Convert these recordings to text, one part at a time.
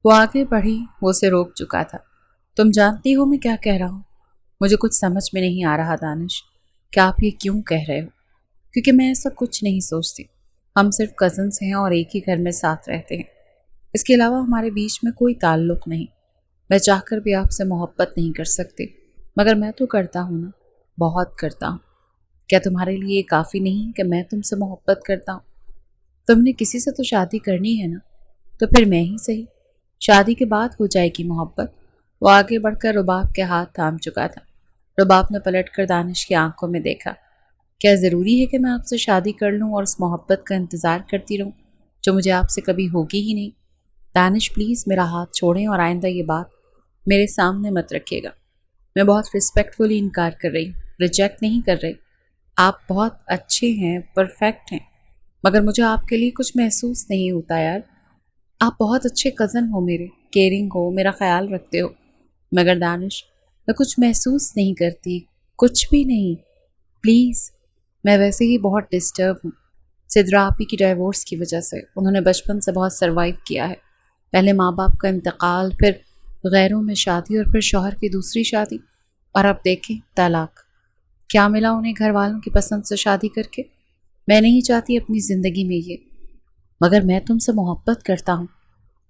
وہ آگے بڑھی، وہ اسے روک چکا تھا۔ تم جانتی ہو میں کیا کہہ رہا ہوں؟ مجھے کچھ سمجھ میں نہیں آ رہا دانش کہ آپ یہ کیوں کہہ رہے ہو، کیونکہ میں ایسا کچھ نہیں سوچتی۔ ہم صرف کزنس ہیں اور ایک ہی گھر میں ساتھ رہتے ہیں، اس کے علاوہ ہمارے بیچ میں کوئی تعلق نہیں۔ میں چاہ کر بھی آپ سے محبت نہیں کر سکتی، مگر میں تو کرتا ہوں نا، بہت کرتا ہوں۔ کیا تمہارے لیے یہ کافی نہیں کہ میں تم سے محبت کرتا ہوں؟ تم نے کسی سے تو شادی کرنی ہے نا، تو پھر میں ہی صحیح، شادی کے بعد ہو جائے گی محبت۔ وہ آگے بڑھ کر رباب کے ہاتھ تھام چکا تھا۔ رباب نے پلٹ کر دانش کی آنکھوں میں دیکھا۔ کیا ضروری ہے کہ میں آپ سے شادی کر لوں اور اس محبت کا انتظار کرتی رہوں جو مجھے آپ سے کبھی ہوگی ہی نہیں؟ دانش پلیز میرا ہاتھ چھوڑیں اور آئندہ یہ بات میرے سامنے مت رکھیے گا۔ میں بہت رسپیکٹفلی انکار کر رہی ہوں، ریجیکٹ نہیں کر رہی۔ آپ بہت اچھے ہیں، پرفیکٹ ہیں، مگر مجھے آپ کے لیے کچھ محسوس نہیں ہوتا یار۔ آپ بہت اچھے کزن ہو، میرے کیئرنگ ہو، میرا خیال رکھتے ہو، مگر دانش میں کچھ محسوس نہیں کرتی، کچھ بھی نہیں۔ پلیز، میں ویسے ہی بہت ڈسٹرب ہوں سدرا آپی کی ڈائیورس کی وجہ سے۔ انہوں نے بچپن سے بہت سروائیو کیا ہے، پہلے ماں باپ کا انتقال، پھر غیروں میں شادی، اور پھر شوہر کی دوسری شادی، اور اب دیکھیں طلاق۔ کیا ملا انہیں گھر والوں کی پسند سے شادی کر کے؟ میں نہیں چاہتی اپنی زندگی میں یہ، مگر میں تم سے محبت کرتا ہوں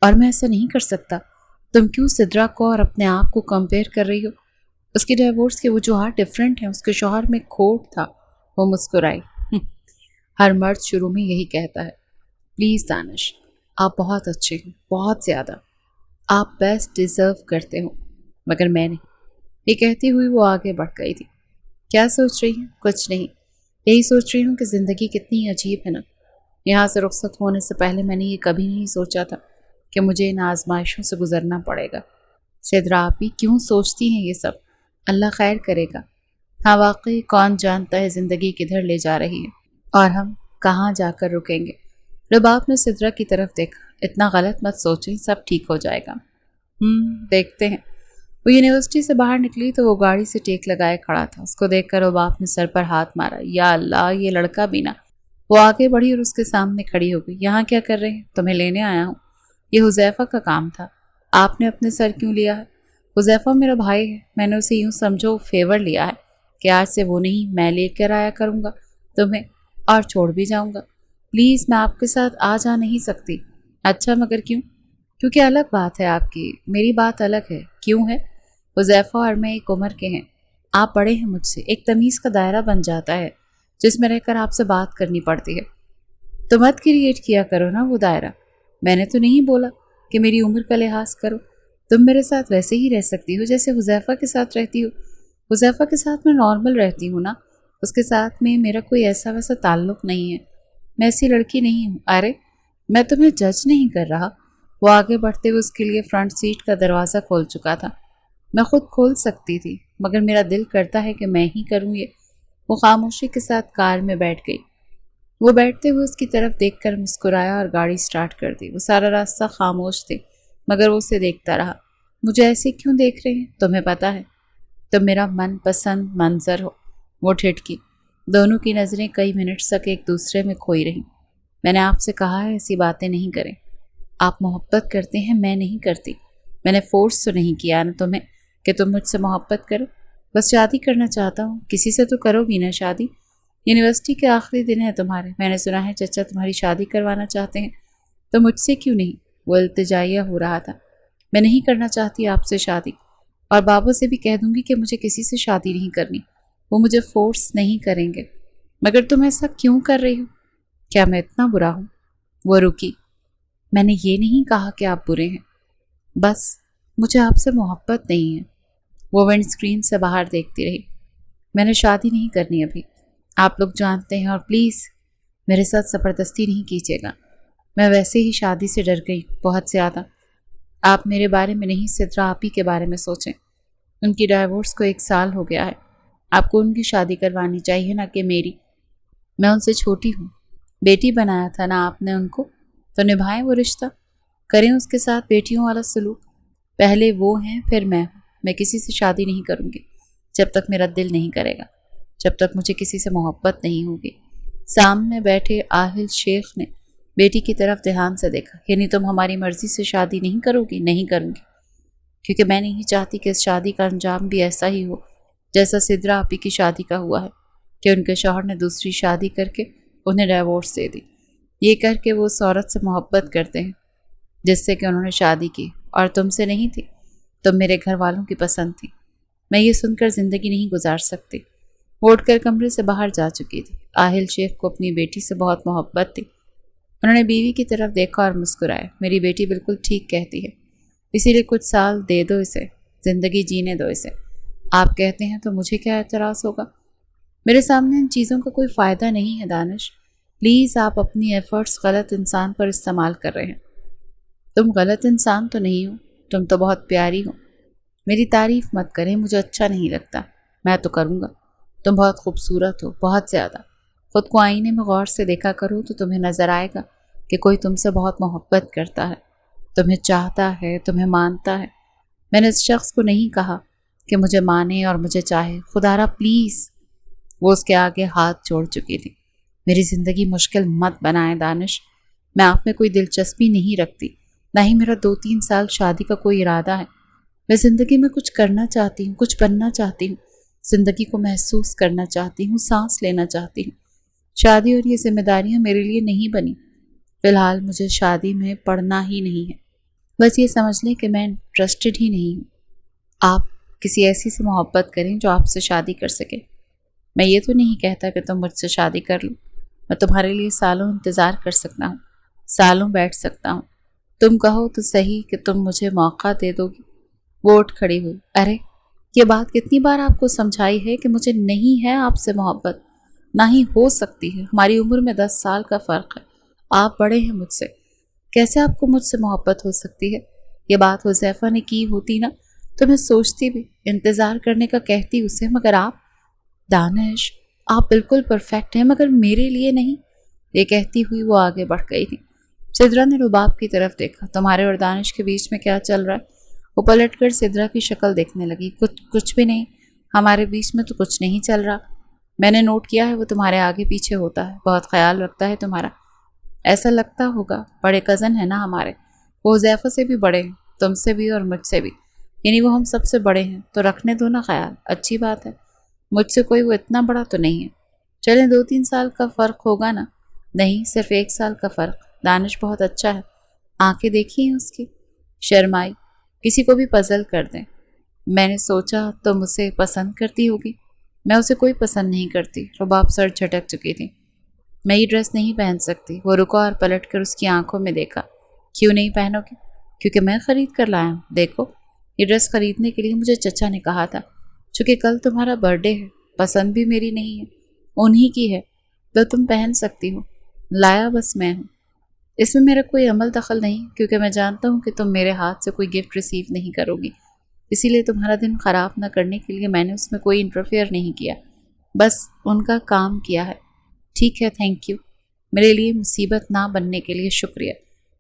اور میں ایسا نہیں کر سکتا۔ تم کیوں سدرا کو اور اپنے آپ کو کمپیئر کر رہی ہو؟ اس کی ڈیورس کے وجوہات ڈیفرنٹ ہیں، اس کے شوہر میں کھوٹ تھا۔ وہ مسکرائی۔ ہر مرد شروع میں یہی کہتا ہے۔ پلیز دانش، آپ بہت اچھے ہیں، بہت زیادہ، آپ بیسٹ ڈیزرو کرتے ہو، مگر میں نہیں۔ یہ کہتی ہوئی وہ آگے بڑھ گئی تھی۔ کیا سوچ رہی ہیں؟ کچھ نہیں، یہی سوچ رہی ہوں کہ زندگی کتنی عجیب ہے نا۔ یہاں سے رخصت ہونے سے پہلے میں نے یہ کبھی نہیں سوچا تھا کہ مجھے ان آزمائشوں سے گزرنا پڑے گا۔ سدرا آپی کیوں سوچتی ہیں یہ سب؟ اللہ خیر کرے گا۔ ہاں واقعی، کون جانتا ہے زندگی کدھر لے جا رہی ہے اور ہم کہاں جا کر رکیں گے۔ رباب نے سدرا کی طرف دیکھا۔ اتنا غلط مت سوچیں، سب ٹھیک ہو جائے گا۔ دیکھتے ہیں۔ وہ یونیورسٹی سے باہر نکلی تو وہ گاڑی سے ٹیک لگائے کھڑا تھا۔ اس کو دیکھ کر رباب نے سر پر ہاتھ مارا۔ یا اللہ، یہ لڑکا بھی نا۔ وہ آگے بڑھی اور اس کے سامنے کھڑی ہو گئی۔ یہاں کیا کر رہے ہیں؟ تمہیں لینے آیا ہوں۔ یہ حذیفہ کا کام تھا، آپ نے اپنے سر کیوں لیا ہے؟ حذیفہ میرا بھائی ہے، میں نے اسے یوں سمجھو فیور لیا ہے کہ آج سے وہ نہیں، میں لے کر آیا کروں گا تمہیں، اور چھوڑ بھی جاؤں گا۔ پلیز، میں آپ کے ساتھ آ جا نہیں سکتی۔ اچھا، مگر کیوں؟ کیونکہ الگ بات ہے آپ کی، میری بات الگ ہے۔ کیوں ہے؟ حذیفہ اور میں ایک عمر کے ہیں، آپ بڑے ہیں مجھ سے، ایک تمیز کا دائرہ بن جاتا ہے جس میں رہ کر آپ سے بات کرنی پڑتی ہے۔ تو مت کریٹ کیا کرو نا وہ دائرہ۔ میں نے تو نہیں بولا کہ میری عمر کا لحاظ کرو۔ تم میرے ساتھ ویسے ہی رہ سکتی ہو جیسے حذیفہ کے ساتھ رہتی ہو۔ حذیفہ کے ساتھ میں نارمل رہتی ہوں نا، اس کے ساتھ میں میرا کوئی ایسا ویسا تعلق نہیں ہے، میں ایسی لڑکی نہیں ہوں۔ ارے میں تمہیں جج نہیں کر رہا۔ وہ آگے بڑھتے ہوئے اس کے لیے فرنٹ سیٹ کا دروازہ کھول چکا تھا۔ میں خود کھول سکتی تھی، مگر میرا دل کرتا ہے کہ میں ہی کروں یہ۔ وہ خاموشی کے ساتھ کار میں بیٹھ گئی۔ وہ بیٹھتے ہوئے اس کی طرف دیکھ کر مسکرایا اور گاڑی سٹارٹ کر دی۔ وہ سارا راستہ خاموش تھے، مگر وہ اسے دیکھتا رہا۔ مجھے ایسے کیوں دیکھ رہے ہیں؟ تمہیں پتا ہے تم میرا من پسند منظر ہو۔ وہ ٹھٹکی۔ دونوں کی نظریں کئی منٹ تک ایک دوسرے میں کھوئی رہیں۔ میں نے آپ سے کہا ہے ایسی باتیں نہیں کریں۔ آپ محبت کرتے ہیں، میں نہیں کرتی۔ میں نے فورس تو نہیں کیا نا تمہیں کہ تم مجھ سے محبت کرو، بس شادی کرنا چاہتا ہوں۔ کسی سے تو کرو گی نا شادی؟ یونیورسٹی کے آخری دن ہے تمہارے، میں نے سنا ہے چچا تمہاری شادی کروانا چاہتے ہیں، تو مجھ سے کیوں نہیں؟ وہ التجائیہ ہو رہا تھا۔ میں نہیں کرنا چاہتی آپ سے شادی، اور بابا سے بھی کہہ دوں گی کہ مجھے کسی سے شادی نہیں کرنی، وہ مجھے فورس نہیں کریں گے۔ مگر تم ایسا کیوں کر رہی ہو؟ کیا میں اتنا برا ہوں؟ وہ رکی۔ میں نے یہ نہیں کہا کہ آپ برے ہیں، بس مجھے آپ سے محبت نہیں ہے۔ وہ ونڈ اسکرین سے باہر دیکھتی رہی۔ میں نے شادی نہیں کرنی ابھی، آپ لوگ جانتے ہیں، اور پلیز میرے ساتھ زبردستی نہیں کیجیے گا۔ میں ویسے ہی شادی سے ڈر گئی، بہت زیادہ۔ آپ میرے بارے میں نہیں، سدرا آپی کے بارے میں سوچیں۔ ان کی ڈائیورس کو 1 سال ہو گیا ہے، آپ کو ان کی شادی کروانی چاہیے نہ کہ میری۔ میں ان سے چھوٹی ہوں، بیٹی بنایا تھا نا آپ نے ان کو، تو نبھائیں وہ رشتہ، کریں اس کے ساتھ بیٹیوں والا سلوک۔ پہلے وہ ہیں پھر میں ہوں۔ میں کسی سے شادی نہیں کروں گی جب تک میرا دل نہیں کرے گا، جب تک مجھے کسی سے محبت نہیں ہوگی۔ سامنے بیٹھے آہل شیخ نے بیٹی کی طرف دھیان سے دیکھا. یعنی تم ہماری مرضی سے شادی نہیں کرو گی؟ نہیں کروں گی، کیونکہ میں نہیں چاہتی کہ اس شادی کا انجام بھی ایسا ہی ہو جیسا سدرا آپی کی شادی کا ہوا ہے، کہ ان کے شوہر نے دوسری شادی کر کے انہیں ڈیورس دے دی، یہ کر کے وہ اس عورت سے محبت کرتے ہیں جس سے کہ انہوں نے شادی کی، اور تم سے نہیں تھی، تم میرے گھر والوں کی پسند تھی. میں یہ سن کر زندگی نہیں گزار سکتی. وہ اٹھ کر کمرے سے باہر جا چکی تھی. آہل شیخ کو اپنی بیٹی سے بہت محبت تھی. انہوں نے بیوی کی طرف دیکھا اور مسکرائے. میری بیٹی بالکل ٹھیک کہتی ہے، اسی لیے کچھ سال دے دو اسے، زندگی جینے دو اسے. آپ کہتے ہیں تو مجھے کیا اعتراض ہوگا؟ میرے سامنے ان چیزوں کا کوئی فائدہ نہیں ہے دانش. پلیز آپ اپنی ایفرٹس غلط انسان پر استعمال کر رہے ہیں. تم غلط انسان تو نہیں ہو، تم تو بہت پیاری ہو. میری تعریف مت کریں، مجھے اچھا نہیں لگتا. میں تو کروں گا. تم بہت خوبصورت ہو، بہت زیادہ. خود کو آئینے میں غور سے دیکھا کرو تو تمہیں نظر آئے گا کہ کوئی تم سے بہت محبت کرتا ہے، تمہیں چاہتا ہے، تمہیں مانتا ہے. میں نے اس شخص کو نہیں کہا کہ مجھے مانے اور مجھے چاہے. خدا را پلیز. وہ اس کے آگے ہاتھ جوڑ چکی تھی. میری زندگی مشکل مت بنائے دانش. میں آپ میں کوئی دلچسپی نہیں رکھتی، نہ ہی میرا 2-3 سال شادی کا کوئی ارادہ ہے. میں زندگی میں کچھ کرنا چاہتی ہوں، کچھ بننا چاہتی ہوں، زندگی کو محسوس کرنا چاہتی ہوں، سانس لینا چاہتی ہوں. شادی اور یہ ذمہ داریاں میرے لیے نہیں بنی. فی الحال مجھے شادی میں پڑنا ہی نہیں ہے. بس یہ سمجھ لیں کہ میں انٹرسٹڈ ہی نہیں ہوں. آپ کسی ایسی سے محبت کریں جو آپ سے شادی کر سکے. میں یہ تو نہیں کہتا کہ تم مجھ سے شادی کر لو. میں تمہارے لیے سالوں انتظار کر سکتا ہوں، سالوں بیٹھ سکتا ہوں. تم کہو تو صحیح کہ تم مجھے موقع دے دو گی. وہ اٹھ کھڑی ہوئی. ارے یہ بات کتنی بار آپ کو سمجھائی ہے کہ مجھے نہیں ہے آپ سے محبت، نہ ہی ہو سکتی ہے. ہماری عمر میں 10 سال کا فرق ہے. آپ بڑے ہیں مجھ سے، کیسے آپ کو مجھ سے محبت ہو سکتی ہے؟ یہ بات حذیفہ نے کی ہوتی نا تو میں سوچتی بھی، انتظار کرنے کا کہتی اسے. مگر آپ دانش، آپ بالکل پرفیکٹ ہیں، مگر میرے لیے نہیں. یہ کہتی ہوئی وہ آگے بڑھ گئی تھی. سدرا نے رباب کی طرف دیکھا. تمہارے اور دانش کے بیچ میں کیا چل رہا ہے؟ وہ پلٹ کر سدرا کی شکل دیکھنے لگی. کچھ بھی نہیں، ہمارے بیچ میں تو کچھ نہیں چل رہا. میں نے نوٹ کیا ہے وہ تمہارے آگے پیچھے ہوتا ہے، بہت خیال رکھتا ہے تمہارا. ایسا لگتا ہوگا، بڑے کزن ہیں نا ہمارے. وہ حذیفہ سے بھی بڑے ہیں، تم سے بھی اور مجھ سے بھی. یعنی وہ ہم سب سے بڑے ہیں، تو رکھنے دو نا خیال. اچھی بات ہے. مجھ سے کوئی وہ اتنا بڑا تو نہیں ہے. چلیں 2-3 سال کا فرق ہوگا نا. نہیں، صرف 1 سال کا فرق. دانش بہت اچھا ہے. آنکھیں دیکھی ہیں اس کی؟ شرمائی. کسی کو بھی پزل کر دیں. میں نے سوچا تم اسے پسند کرتی ہوگی. میں اسے کوئی پسند نہیں کرتی. رباب سر جھٹک چکی تھی. میں یہ ڈریس نہیں پہن سکتی. وہ رکا اور پلٹ کر اس کی آنکھوں میں دیکھا. کیوں نہیں پہنو گی؟ کیونکہ میں خرید کر لایا ہوں. دیکھو، یہ ڈریس خریدنے کے لیے مجھے چچا نے کہا تھا. چونکہ کل تمہارا برتھ ڈے ہے، پسند بھی میری نہیں ہے، انہی کی ہے، تو تم پہن سکتی ہو. لایا بس میں ہوں. اس میں میرا کوئی عمل دخل نہیں، کیونکہ میں جانتا ہوں کہ تم میرے ہاتھ سے کوئی گفٹ ریسیو نہیں کرو گی. اسی لیے تمہارا دن خراب نہ کرنے کے لیے میں نے اس میں کوئی انٹرفیئر نہیں کیا، بس ان کا کام کیا ہے. ٹھیک ہے، تھینک یو. میرے لیے مصیبت نہ بننے کے لیے شکریہ.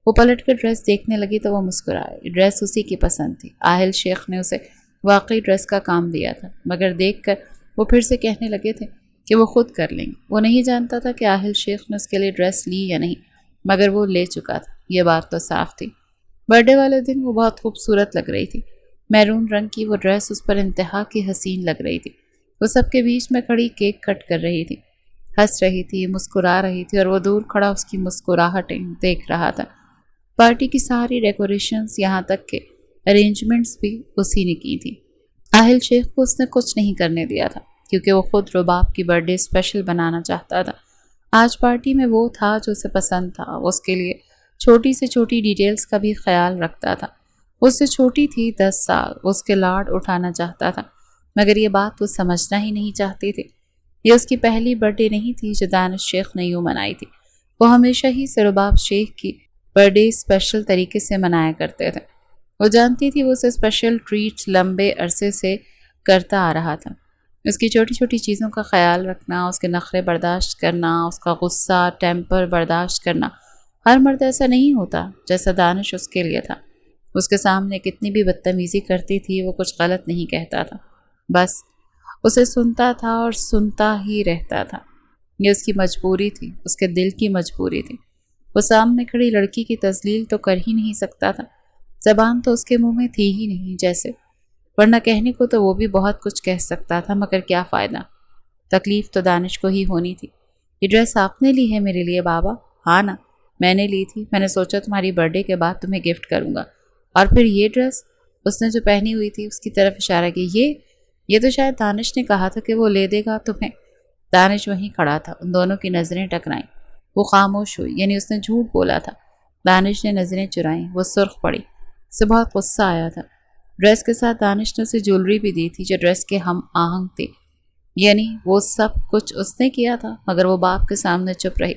وہ پلٹ کر ڈریس دیکھنے لگی تو وہ مسکرائے. ڈریس اسی کی پسند تھی. آہل شیخ نے اسے واقعی ڈریس کا کام دیا تھا، مگر دیکھ کر وہ پھر سے کہنے لگے تھے کہ وہ خود کر لیں گے. وہ نہیں جانتا تھا کہ آہل شیخ نے اس کے لیے ڈریس لی یا نہیں، مگر وہ لے چکا تھا. یہ بات تو صاف تھی. برتھ ڈے والے دن وہ بہت خوبصورت لگ رہی تھی. میرون رنگ کی وہ ڈریس اس پر انتہا کی حسین لگ رہی تھی. وہ سب کے بیچ میں کھڑی کیک کٹ کر رہی تھی، ہنس رہی تھی، مسکرا رہی تھی، اور وہ دور کھڑا اس کی مسکراہٹیں دیکھ رہا تھا. پارٹی کی ساری ڈیکوریشنز، یہاں تک کہ ارینجمنٹس بھی اسی نے کی تھی. آہل شیخ کو اس نے کچھ نہیں کرنے دیا تھا، کیونکہ وہ خود رباب کی برتھ ڈے اسپیشل بنانا چاہتا تھا. آج پارٹی میں وہ تھا جو اسے پسند تھا. وہ اس کے لیے چھوٹی سے چھوٹی ڈیٹیلز کا بھی خیال رکھتا تھا. وہ اس سے چھوٹی تھی 10 سال. وہ اس کے لاڈ اٹھانا چاہتا تھا، مگر یہ بات وہ سمجھنا ہی نہیں چاہتی تھی. یہ اس کی پہلی برتھ ڈے نہیں تھی جو دانش شیخ نے یوں منائی تھی. وہ ہمیشہ ہی سے رباب شیخ کی برتھ ڈے اسپیشل طریقے سے منایا کرتے تھے. وہ جانتی تھی وہ اسے اسپیشل ٹریٹ لمبے عرصے سے کرتا آ رہا تھا. اس کی چھوٹی چھوٹی چیزوں کا خیال رکھنا، اس کے نخرے برداشت کرنا، اس کا غصہ ٹیمپر برداشت کرنا. ہر مرد ایسا نہیں ہوتا جیسا دانش اس کے لیے تھا. اس کے سامنے کتنی بھی بدتمیزی کرتی تھی وہ کچھ غلط نہیں کہتا تھا، بس اسے سنتا تھا اور سنتا ہی رہتا تھا. یہ اس کی مجبوری تھی، اس کے دل کی مجبوری تھی. وہ سامنے کھڑی لڑکی کی تذلیل تو کر ہی نہیں سکتا تھا، زبان تو اس کے منہ میں تھی ہی نہیں جیسے، ورنہ کہنے کو تو وہ بھی بہت کچھ کہہ سکتا تھا، مگر کیا فائدہ؟ تکلیف تو دانش کو ہی ہونی تھی۔ یہ ڈریس آپ نے لی ہے میرے لیے بابا؟ ہاں نا، میں نے لی تھی، میں نے سوچا تمہاری برتھ ڈے کے بعد تمہیں گفٹ کروں گا۔ اور پھر یہ ڈریس، اس نے جو پہنی ہوئی تھی اس کی طرف اشارہ کیا، یہ تو شاید دانش نے کہا تھا کہ وہ لے دے گا تمہیں۔ دانش وہیں کھڑا تھا، ان دونوں کی نظریں ٹکرائیں، وہ خاموش ہوئی، یعنی اس نے جھوٹ بولا تھا۔ دانش نے نظریں چرائیں، وہ سرخ پڑی، اسے بہت غصہ آیا تھا۔ ڈریس کے ساتھ دانش نے اسے جولری بھی دی تھی جو ڈریس کے ہم آہنگ تھی، یعنی وہ سب کچھ اس نے کیا تھا، مگر وہ باپ کے سامنے چپ رہی۔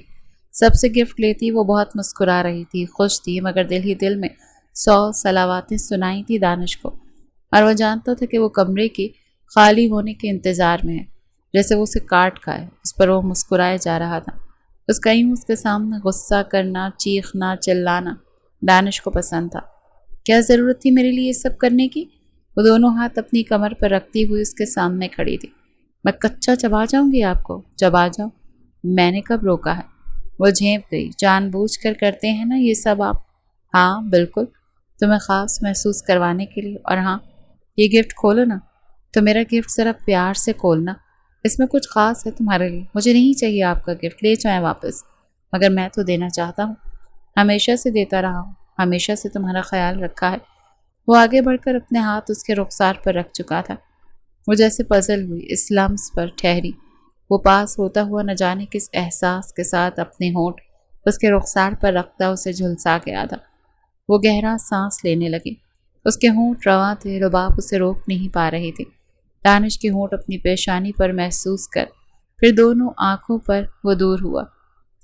سب سے گفٹ لیتی وہ بہت مسکرا رہی تھی، خوش تھی، مگر دل ہی دل میں 100 صلواتیں سنائی تھی دانش کو، اور وہ جانتا تھا کہ وہ کمرے کی خالی ہونے کے انتظار میں ہے، جیسے وہ اسے کاٹ کھائے۔ اس پر وہ مسکرائے جا رہا تھا۔ اس کا یوں اس کے سامنے غصہ کرنا، چیخنا، چلانا دانش کو پسند تھا۔ کیا ضرورت تھی میرے لیے یہ سب کرنے کی؟ وہ دونوں ہاتھ اپنی کمر پر رکھتی ہوئی اس کے سامنے کھڑی تھی۔ میں کچا چبا جاؤں گی آپ کو؟ چبا جاؤ، میں نے کب روکا ہے؟ وہ جھینپ گئی۔ جان بوجھ کر کرتے ہیں نا یہ سب آپ؟ ہاں بالکل، تمہیں خاص محسوس کروانے کے لیے۔ اور ہاں، یہ گفٹ کھولو نا، تو میرا گفٹ ذرا پیار سے کھولنا، اس میں کچھ خاص ہے تمہارے لیے۔ مجھے نہیں چاہیے آپ کا گفٹ، لے جائیں واپس، مگر میں تو دینا چاہتا ہوں، ہمیشہ سے دیتا رہا ہوں، ہمیشہ سے تمہارا خیال رکھا ہے۔ وہ آگے بڑھ کر اپنے ہاتھ اس کے رخسار پر رکھ چکا تھا۔ وہ جیسے پزل ہوئی، اس لمس پر ٹھہری۔ وہ پاس ہوتا ہوا نہ جانے کس احساس کے ساتھ اپنے ہونٹ اس کے رخسار پر رکھتا اسے جھلسا گیا تھا۔ وہ گہرا سانس لینے لگی، اس کے ہونٹ رواں تھے، رباب اسے روک نہیں پا رہی تھی۔ دانش کے ہونٹ اپنی پیشانی پر محسوس کر پھر دونوں آنکھوں پر وہ دور ہوا۔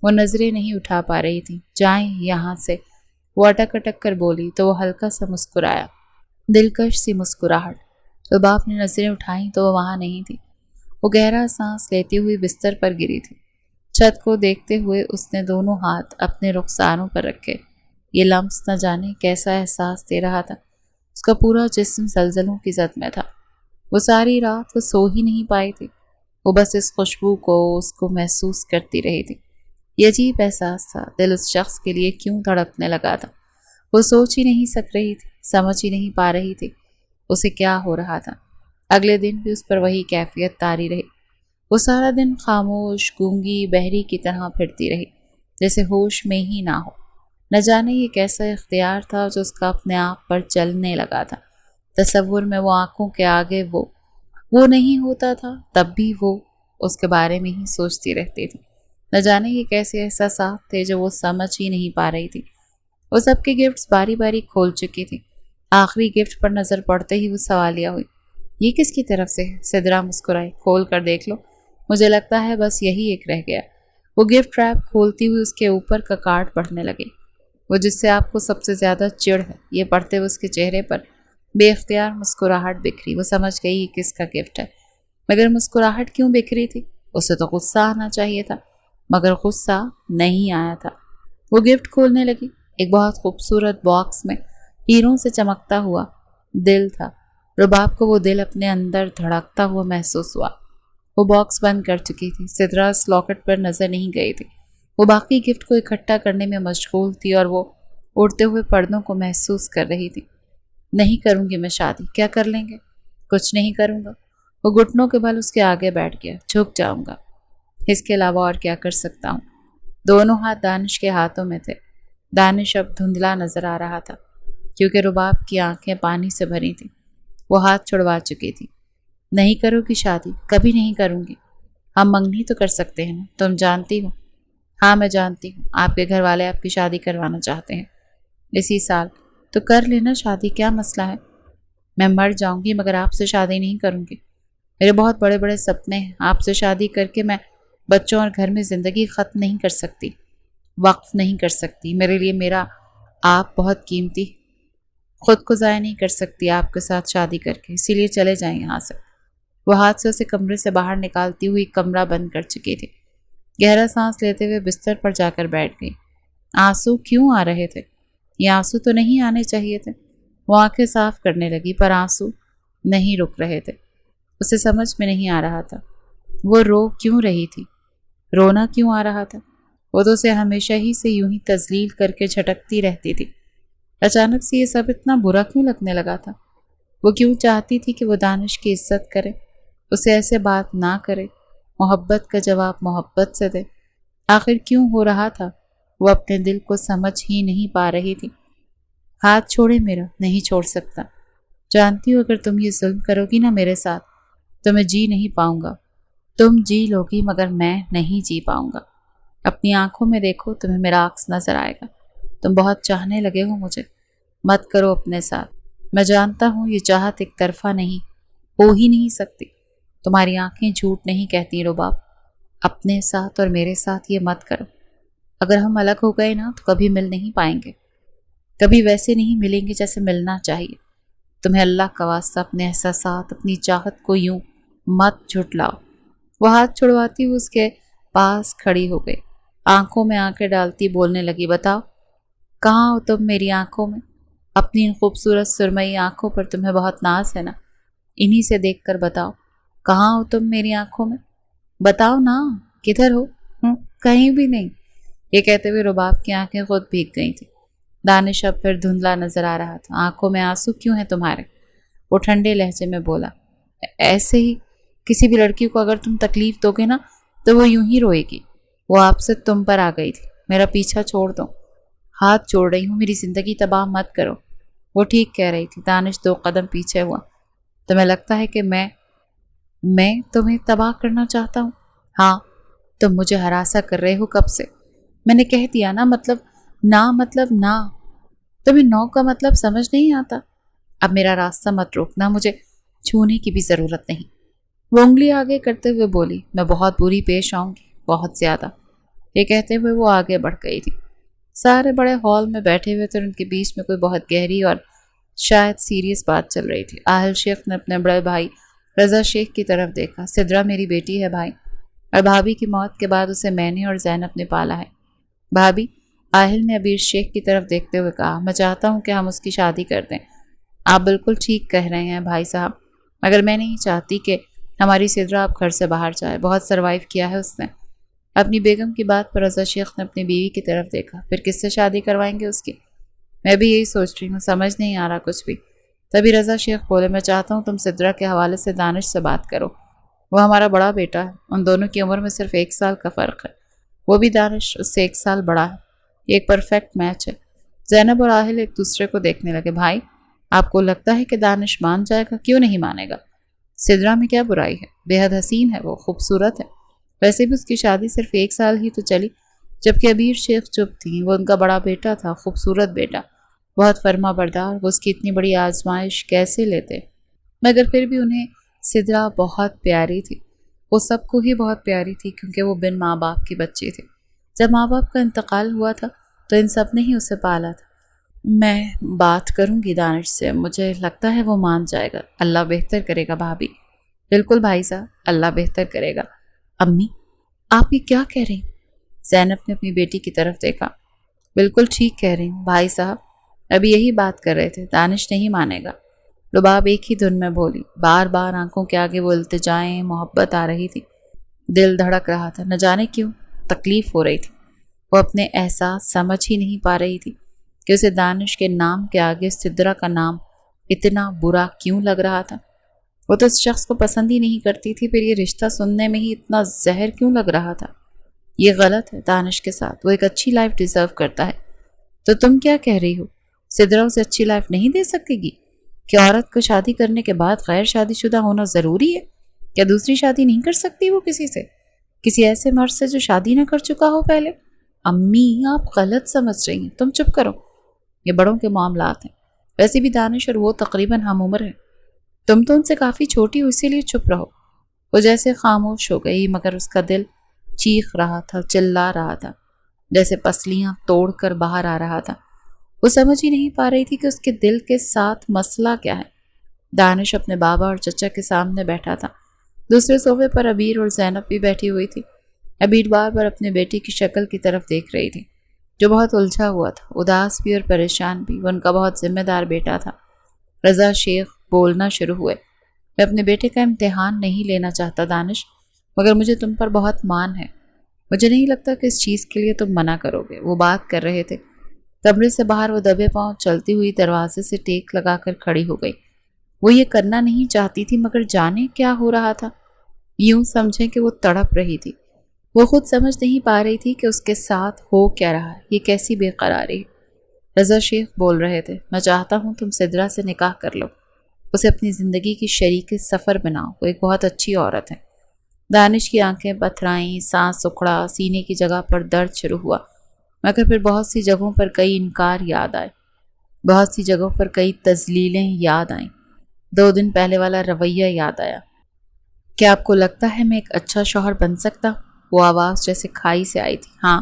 وہ نظریں نہیں اٹھا پا رہی تھی۔ جائیں یہاں سے، وہ اٹک اٹک کر بولی تو وہ ہلکا سا مسکرایا، دلکش سی مسکراہٹ۔ رباب نے نظریں اٹھائیں تو وہ وہاں نہیں تھی۔ وہ گہرا سانس لیتی ہوئی بستر پر گری تھی۔ چھت کو دیکھتے ہوئے اس نے دونوں ہاتھ اپنے رخساروں پر رکھے۔ یہ لمس نہ جانے کیسا احساس دے رہا تھا۔ اس کا پورا جسم زلزلوں کی زد میں تھا۔ وہ ساری رات وہ سو ہی نہیں پائی تھی۔ وہ بس اس خوشبو کو، اس کو محسوس کرتی رہی تھی۔ یہ عجیب احساس تھا، دل اس شخص کے لیے کیوں دھڑکنے لگا تھا۔ وہ سوچ ہی نہیں سک رہی تھی، سمجھ ہی نہیں پا رہی تھی اسے کیا ہو رہا تھا۔ اگلے دن بھی اس پر وہی کیفیت طاری رہی۔ وہ سارا دن خاموش، گونگی، بہری کی طرح پھرتی رہی، جیسے ہوش میں ہی نہ ہو۔ نہ جانے یہ کیسا اختیار تھا جو اس کا اپنے آپ پر چلنے لگا تھا۔ تصور میں وہ آنکھوں کے آگے وہ نہیں ہوتا تھا، تب بھی وہ اس کے بارے میں ہی سوچتی رہتی تھی۔ نہ جانے یہ کیسے احساسات تھے جو وہ سمجھ ہی نہیں پا رہی تھی۔ وہ سب کے گفٹس باری باری کھول چکی تھی۔ آخری گفٹ پر نظر پڑتے ہی وہ سوالیہ ہوئی، یہ کس کی طرف سے ہے؟ سدرا مسکرائی، کھول کر دیکھ لو، مجھے لگتا ہے بس یہی ایک رہ گیا۔ وہ گفٹ ریپ کھولتی ہوئی اس کے اوپر کا کارڈ پڑھنے لگی۔ وہ جس سے آپ کو سب سے زیادہ چڑ ہے، یہ پڑھتے ہوئے اس کے چہرے پر بے اختیار مسکراہٹ بکھری۔ وہ سمجھ گئی یہ کس کا گفٹ ہے، مگر مسکراہٹ کیوں بکھری تھی؟ اسے تو غصہ آنا چاہیے تھا، مگر غصہ نہیں آیا تھا۔ وہ گفٹ کھولنے لگی۔ ایک بہت خوبصورت باکس میں ہیروں سے چمکتا ہوا دل تھا۔ رباب کو وہ دل اپنے اندر دھڑکتا ہوا محسوس ہوا۔ وہ باکس بند کر چکی تھی۔ سدرا اس لاکٹ پر نظر نہیں گئی تھی۔ وہ باقی گفٹ کو اکٹھا کرنے میں مشغول تھی اور وہ اڑتے ہوئے پردوں کو محسوس کر رہی تھی۔ نہیں کروں گی میں شادی، کیا کر لیں گے؟ کچھ نہیں کروں گا۔ وہ گھٹنوں کے بل اس کے آگے بیٹھ گیا، جھک جاؤں گا، اس کے علاوہ اور کیا کر سکتا ہوں؟ دونوں ہاتھ دانش کے ہاتھوں میں تھے۔ دانش اب دھندلا نظر آ رہا تھا کیونکہ رباب کی آنکھیں پانی سے بھری تھیں۔ وہ ہاتھ چھڑوا چکی تھی۔ نہیں کرو گی شادی؟ کبھی نہیں کروں گی۔ ہم منگنی تو کر سکتے ہیں نا، تم جانتی ہو۔ ہاں میں جانتی ہوں، آپ کے گھر والے آپ کی شادی کروانا چاہتے ہیں اسی سال، تو کر لینا شادی، کیا مسئلہ ہے؟ میں مر جاؤں گی مگر آپ سے شادی نہیں کروں گی۔ میرے بہت بڑے بڑے سپنے ہیں، آپ سے شادی کر کے میں بچوں اور گھر میں زندگی ختم نہیں کر سکتی، وقف نہیں کر سکتی۔ میرے لیے میرا آپ بہت قیمتی، خود کو ضائع نہیں کر سکتی آپ کے ساتھ شادی کر کے، اسی لیے چلے جائیں یہاں سے۔ وہ ہاتھ سے اسے کمرے سے باہر نکالتی ہوئی کمرہ بند کر چکی تھی۔ گہرا سانس لیتے ہوئے بستر پر جا کر بیٹھ گئی۔ آنسو کیوں آ رہے تھے؟ یہ آنسو تو نہیں آنے چاہیے تھے۔ وہ آنکھیں صاف کرنے لگی، پر آنسو نہیں رک رہے تھے۔ اسے سمجھ میں نہیں آ رہا تھا وہ رو کیوں رہی تھی، رونا کیوں آ رہا تھا۔ وہ تو اسے ہمیشہ ہی سے یوں ہی تذلیل کر کے جھٹکتی رہتی تھی۔ اچانک سے یہ سب اتنا برا کیوں لگنے لگا تھا؟ وہ کیوں چاہتی تھی کہ وہ دانش کی عزت کرے، اسے ایسے بات نہ کرے، محبت کا جواب محبت سے دے؟ آخر کیوں ہو رہا تھا؟ وہ اپنے دل کو سمجھ ہی نہیں پا رہی تھی۔ ہاتھ چھوڑے میرا، نہیں چھوڑ سکتا۔ جانتی ہو اگر تم یہ ظلم کرو گی نا میرے ساتھ تو میں جی نہیں پاؤں گا۔ تم جی لوگی مگر میں نہیں جی پاؤں گا۔ اپنی آنکھوں میں دیکھو، تمہیں میرا عکس نظر آئے گا۔ تم بہت چاہنے لگے ہو مجھے، مت کرو اپنے ساتھ۔ میں جانتا ہوں یہ چاہت ایک طرفہ نہیں، ہو ہی نہیں سکتی۔ تمہاری آنکھیں جھوٹ نہیں کہتی رباب۔ اپنے ساتھ اور میرے ساتھ یہ مت کرو۔ اگر ہم الگ ہو گئے نا تو کبھی مل نہیں پائیں گے، کبھی ویسے نہیں ملیں گے جیسے ملنا چاہیے۔ تمہیں اللہ کا واسطہ اپنے احساسات، اپنی چاہت کو یوں مت جھٹلاؤ۔ وہ ہاتھ چھڑواتی ہوئی اس کے پاس کھڑی ہو گئی، آنکھوں میں آنکھیں ڈالتی بولنے لگی، بتاؤ کہاں ہو تم میری آنکھوں میں؟ اپنی ان خوبصورت سرمئی آنکھوں پر تمہیں بہت ناز ہے نا، انہی سے دیکھ کر بتاؤ کہاں ہو تم میری آنکھوں میں؟ بتاؤ نا، کدھر ہو؟ کہیں بھی نہیں۔ یہ کہتے ہوئے رباب کی آنکھیں خود بھیگ گئی تھی۔ دانش اب پھر دھندلا نظر آ رہا تھا۔ آنکھوں میں آنسو کیوں ہیں تمہارے؟ وہ ٹھنڈے لہجے میں بولا، ایسے ہی کسی بھی لڑکی کو اگر تم تکلیف دو گے نا تو وہ یوں ہی روئے گی۔ وہ آپ سے تم پر آ گئی تھی، میرا پیچھا چھوڑ دو۔ ہاتھ چھوڑ رہی ہوں، میری زندگی تباہ مت کرو۔ وہ ٹھیک کہہ رہی تھی۔ دانش 2 قدم پیچھے ہوا۔ تمہیں لگتا ہے کہ میں تمہیں تباہ کرنا چاہتا ہوں؟ ہاں، تم مجھے ہراساں کر رہے ہو کب سے؟ میں نے کہہ دیا نا، مطلب نہ۔ تمہیں نو کا مطلب سمجھ نہیں آتا؟ اب میرا راستہ مت روکنا، مجھے چھونے کی بھی ضرورت نہیں۔ وہ انگلی آگے کرتے ہوئے بولی، میں بہت بری پیش آؤں گی، بہت زیادہ۔ یہ کہتے ہوئے وہ آگے بڑھ گئی تھی۔ سارے بڑے ہال میں بیٹھے ہوئے تھے اور ان کے بیچ میں کوئی بہت گہری اور شاید سیریس بات چل رہی تھی۔ آہل شیخ نے اپنے بڑے بھائی رضا شیخ کی طرف دیکھا۔ سدرا میری بیٹی ہے بھائی، اور بھابھی کی موت کے بعد اسے میں نے اور زینب نے پالا ہے۔ بھابھی، آہل نے ابیر شیخ کی طرف دیکھتے ہوئے کہا، میں چاہتا ہوں کہ ہم اس کی شادی کر دیں۔ آپ بالکل ٹھیک کہہ رہے ہیں بھائی صاحب، مگر میں نہیں چاہتی کہ ہماری سدرا اب گھر سے باہر جائے، بہت سروائیو کیا ہے اس نے۔ اپنی بیگم کی بات پر رضا شیخ نے اپنی بیوی کی طرف دیکھا، پھر کس سے شادی کروائیں گے اس کی؟ میں بھی یہی سوچ رہی ہوں، سمجھ نہیں آ رہا کچھ بھی۔ تبھی رضا شیخ بولے، میں چاہتا ہوں تم سدرا کے حوالے سے دانش سے بات کرو، وہ ہمارا بڑا بیٹا ہے، ان دونوں کی عمر میں صرف 1 سال کا فرق ہے، وہ بھی دانش اس سے 1 سال بڑا ہے، یہ ایک پرفیکٹ میچ ہے۔ زینب اور آہل ایک دوسرے کو دیکھنے لگے۔ بھائی، آپ کو لگتا ہے کہ دانش مان جائے گا؟ کیوں نہیں مانے گا؟ سدرا میں کیا برائی ہے؟ بے حد حسین ہے، وہ خوبصورت ہے، ویسے بھی اس کی شادی صرف 1 سال ہی تو چلی، جبکہ ابیر شیخ چپ تھی، وہ ان کا بڑا بیٹا تھا، خوبصورت بیٹا، بہت فرما بردار، وہ اس کی اتنی بڑی آزمائش کیسے لیتے؟ مگر پھر بھی انہیں سدرا بہت پیاری تھی، وہ سب کو ہی بہت پیاری تھی، کیونکہ وہ بن ماں باپ کی بچی تھی۔ جب ماں باپ کا انتقال ہوا تھا تو ان سب نے ہی اسے پالا تھا۔ میں بات کروں گی دانش سے، مجھے لگتا ہے وہ مان جائے گا، اللہ بہتر کرے گا بھابھی۔ بالکل بھائی صاحب، اللہ بہتر کرے گا۔ امی، آپ یہ کیا کہہ رہی ہیں؟ زینب نے اپنی بیٹی کی طرف دیکھا۔ بالکل ٹھیک کہہ رہی ہوں بھائی صاحب، ابھی یہی بات کر رہے تھے، دانش نہیں مانے گا۔ رباب ایک ہی دھن میں بولی، بار بار آنکھوں کے آگے وہ التجائیں، محبت آ رہی تھی، دل دھڑک رہا تھا، نہ جانے کیوں تکلیف ہو رہی تھی۔ وہ اپنے احساس سمجھ ہی نہیں پا رہی تھی کہ اسے دانش کے نام کے آگے سدرا کا نام اتنا برا کیوں لگ رہا تھا۔ وہ تو اس شخص کو پسند ہی نہیں کرتی تھی، پھر یہ رشتہ سننے میں ہی اتنا زہر کیوں لگ رہا تھا؟ یہ غلط ہے دانش کے ساتھ، وہ ایک اچھی لائف ڈیزرو کرتا ہے۔ تو تم کیا کہہ رہی ہو؟ سدرا اسے اچھی لائف نہیں دے سکے گی؟ کہ عورت کو شادی کرنے کے بعد غیر شادی شدہ ہونا ضروری ہے؟ کیا دوسری شادی نہیں کر سکتی وہ کسی سے، کسی ایسے مرد سے جو شادی نہ کر چکا ہو پہلے؟ امی، آپ غلط سمجھ رہی ہیں، تم چپ کرو، یہ بڑوں کے معاملات ہیں، ویسے بھی دانش اور وہ تقریباً ہم عمر ہیں، تم تو ان سے کافی چھوٹی ہو، اسی لیے چپ رہو۔ وہ جیسے خاموش ہو گئی، مگر اس کا دل چیخ رہا تھا، چلا رہا تھا، جیسے پسلیاں توڑ کر باہر آ رہا تھا۔ وہ سمجھ ہی نہیں پا رہی تھی کہ اس کے دل کے ساتھ مسئلہ کیا ہے۔ دانش اپنے بابا اور چچا کے سامنے بیٹھا تھا، دوسرے صوفے پر ابیر اور زینب بھی بیٹھی ہوئی تھی۔ ابیر بار بار اپنے بیٹی کی شکل کی طرف دیکھ رہی تھی، جو بہت الجھا ہوا تھا، اداس بھی اور پریشان بھی، وہ ان کا بہت ذمہ دار بیٹا تھا۔ رضا شیخ بولنا شروع ہوئے، میں اپنے بیٹے کا امتحان نہیں لینا چاہتا دانش، مگر مجھے تم پر بہت مان ہے، مجھے نہیں لگتا کہ اس چیز کے لیے تم منع کرو گے، وہ بات کر رہے تھے۔ کمرے سے باہر وہ دبے پاؤں چلتی ہوئی دروازے سے ٹیک لگا کر کھڑی ہو گئی۔ وہ یہ کرنا نہیں چاہتی تھی، مگر جانے کیا ہو رہا تھا۔ یوں سمجھیں کہ وہ تڑپ رہی تھی۔ وہ خود سمجھ نہیں پا رہی تھی کہ اس کے ساتھ ہو کیا رہا ہے، یہ کیسی بے قراری ہے۔ رضا شیخ بول رہے تھے، میں چاہتا ہوں تم سدرا سے نکاح کر لو، اسے اپنی زندگی کی شریک سفر بناؤ، وہ ایک بہت اچھی عورت ہے۔ دانش کی آنکھیں پتھرائیں، سانس اکھڑا، سینے کی جگہ پر درد شروع ہوا، مگر پھر بہت سی جگہوں پر کئی انکار یاد آئے، بہت سی جگہوں پر کئی تذلیلیں یاد آئیں، 2 دن پہلے والا رویہ یاد آیا۔ کیا آپ کو لگتا ہے میں ایک اچھا شوہر بن سکتا؟ وہ آواز جیسے کھائی سے آئی تھی۔ ہاں،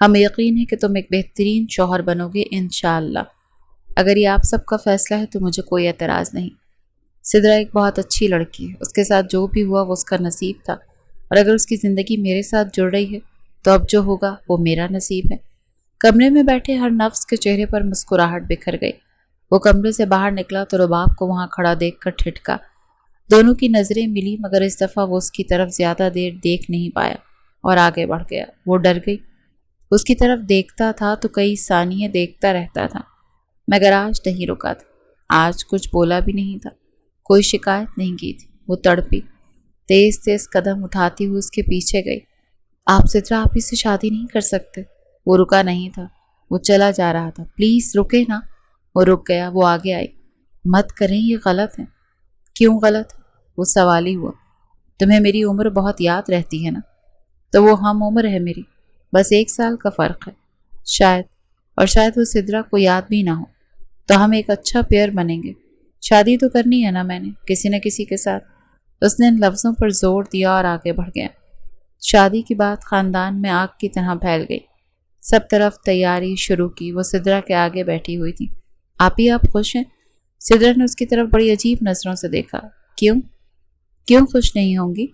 ہمیں یقین ہے کہ تم ایک بہترین شوہر بنو گے انشاءاللہ۔ اگر یہ آپ سب کا فیصلہ ہے تو مجھے کوئی اعتراض نہیں۔ سدرا ایک بہت اچھی لڑکی ہے، اس کے ساتھ جو بھی ہوا وہ اس کا نصیب تھا، اور اگر اس کی زندگی میرے ساتھ جڑ رہی ہے تو اب جو ہوگا وہ میرا نصیب ہے۔ کمرے میں بیٹھے ہر نفس کے چہرے پر مسکراہٹ بکھر گئی۔ وہ کمرے سے باہر نکلا تو رباب کو وہاں کھڑا دیکھ کر ٹھٹکا۔ دونوں کی نظریں ملی، مگر اس دفعہ وہ اس کی طرف زیادہ دیر دیکھ نہیں پایا اور آگے بڑھ گیا۔ وہ ڈر گئی۔ اس کی طرف دیکھتا تھا تو کئی ثانیے دیکھتا رہتا تھا، مگر آج نہیں رکا تھا، آج کچھ بولا بھی نہیں تھا، کوئی شکایت نہیں کی تھی۔ وہ تڑپی، تیز تیز قدم اٹھاتی ہوئی اس کے پیچھے گئی۔ آپ سدرا، آپ ہی سے شادی نہیں کر سکتے؟ وہ رکا نہیں تھا، وہ چلا جا رہا تھا۔ پلیز رکے نا۔ وہ رک گیا، وہ آگے آئی۔ مت کریں، یہ غلط ہے۔ کیوں غلط ہے؟ وہ سوالی ہوا۔ تمہیں میری عمر بہت یاد رہتی ہے نا؟ تو وہ ہم عمر ہے میری، بس 1 سال کا فرق ہے۔ شاید، اور شاید وہ سدرا کو یاد بھی نہ ہو، تو ہم ایک اچھا پیئر بنیں گے۔ شادی تو کرنی ہے نا میں نے، کسی نہ کسی کے ساتھ۔ اس نے ان لفظوں پر زور دیا اور آگے بڑھ گیا۔ شادی کی بات خاندان میں آگ کی طرح پھیل گئی۔ سب طرف تیاری شروع کی۔ وہ سدرا کے آگے بیٹھی ہوئی تھی۔ آپ خوش ہیں؟ سدرا نے اس کی طرف بڑی عجیب نظروں سے دیکھا۔ کیوں خوش نہیں ہوں گی؟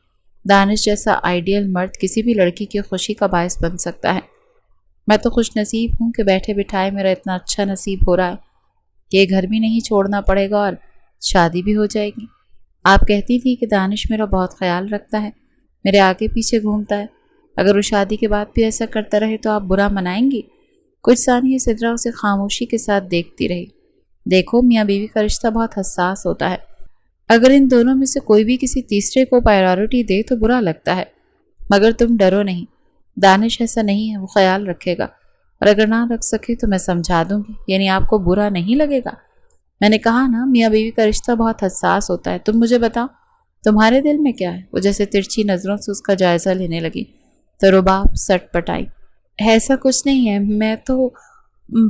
دانش جیسا آئیڈیل مرد کسی بھی لڑکی کی خوشی کا باعث بن سکتا ہے۔ میں تو خوش نصیب ہوں کہ بیٹھے بٹھائے میرا اتنا اچھا نصیب ہو رہا ہے کہ یہ گھر بھی نہیں چھوڑنا پڑے گا اور شادی بھی ہو جائے گی۔ آپ کہتی تھی کہ دانش میرا بہت خیال رکھتا ہے، میرے آگے پیچھے گھومتا ہے، اگر وہ شادی کے بعد بھی ایسا کرتا رہے تو آپ برا منائیں گی؟ کچھ ثانیے سدرا اسے خاموشی کے ساتھ دیکھتی رہی۔ دیکھو، میاں بیوی کا رشتہ بہت حساس ہوتا ہے، اگر ان دونوں میں سے کوئی بھی کسی تیسرے کو پرائیورٹی دے تو برا لگتا ہے، مگر تم ڈرو نہیں، دانش ایسا نہیں ہے، وہ خیال رکھے گا، اور اگر نہ رکھ سکے تو میں سمجھا دوں گی، یعنی آپ کو برا نہیں لگے گا؟ میں نے کہا نا، میاں بیوی کا رشتہ بہت حساس ہوتا ہے۔ تم مجھے بتاؤ، تمہارے دل میں کیا ہے؟ وہ جیسے ترچھی نظروں سے اس کا جائزہ لینے لگی تو رباب سٹ پٹائی۔ ایسا کچھ نہیں ہے، میں تو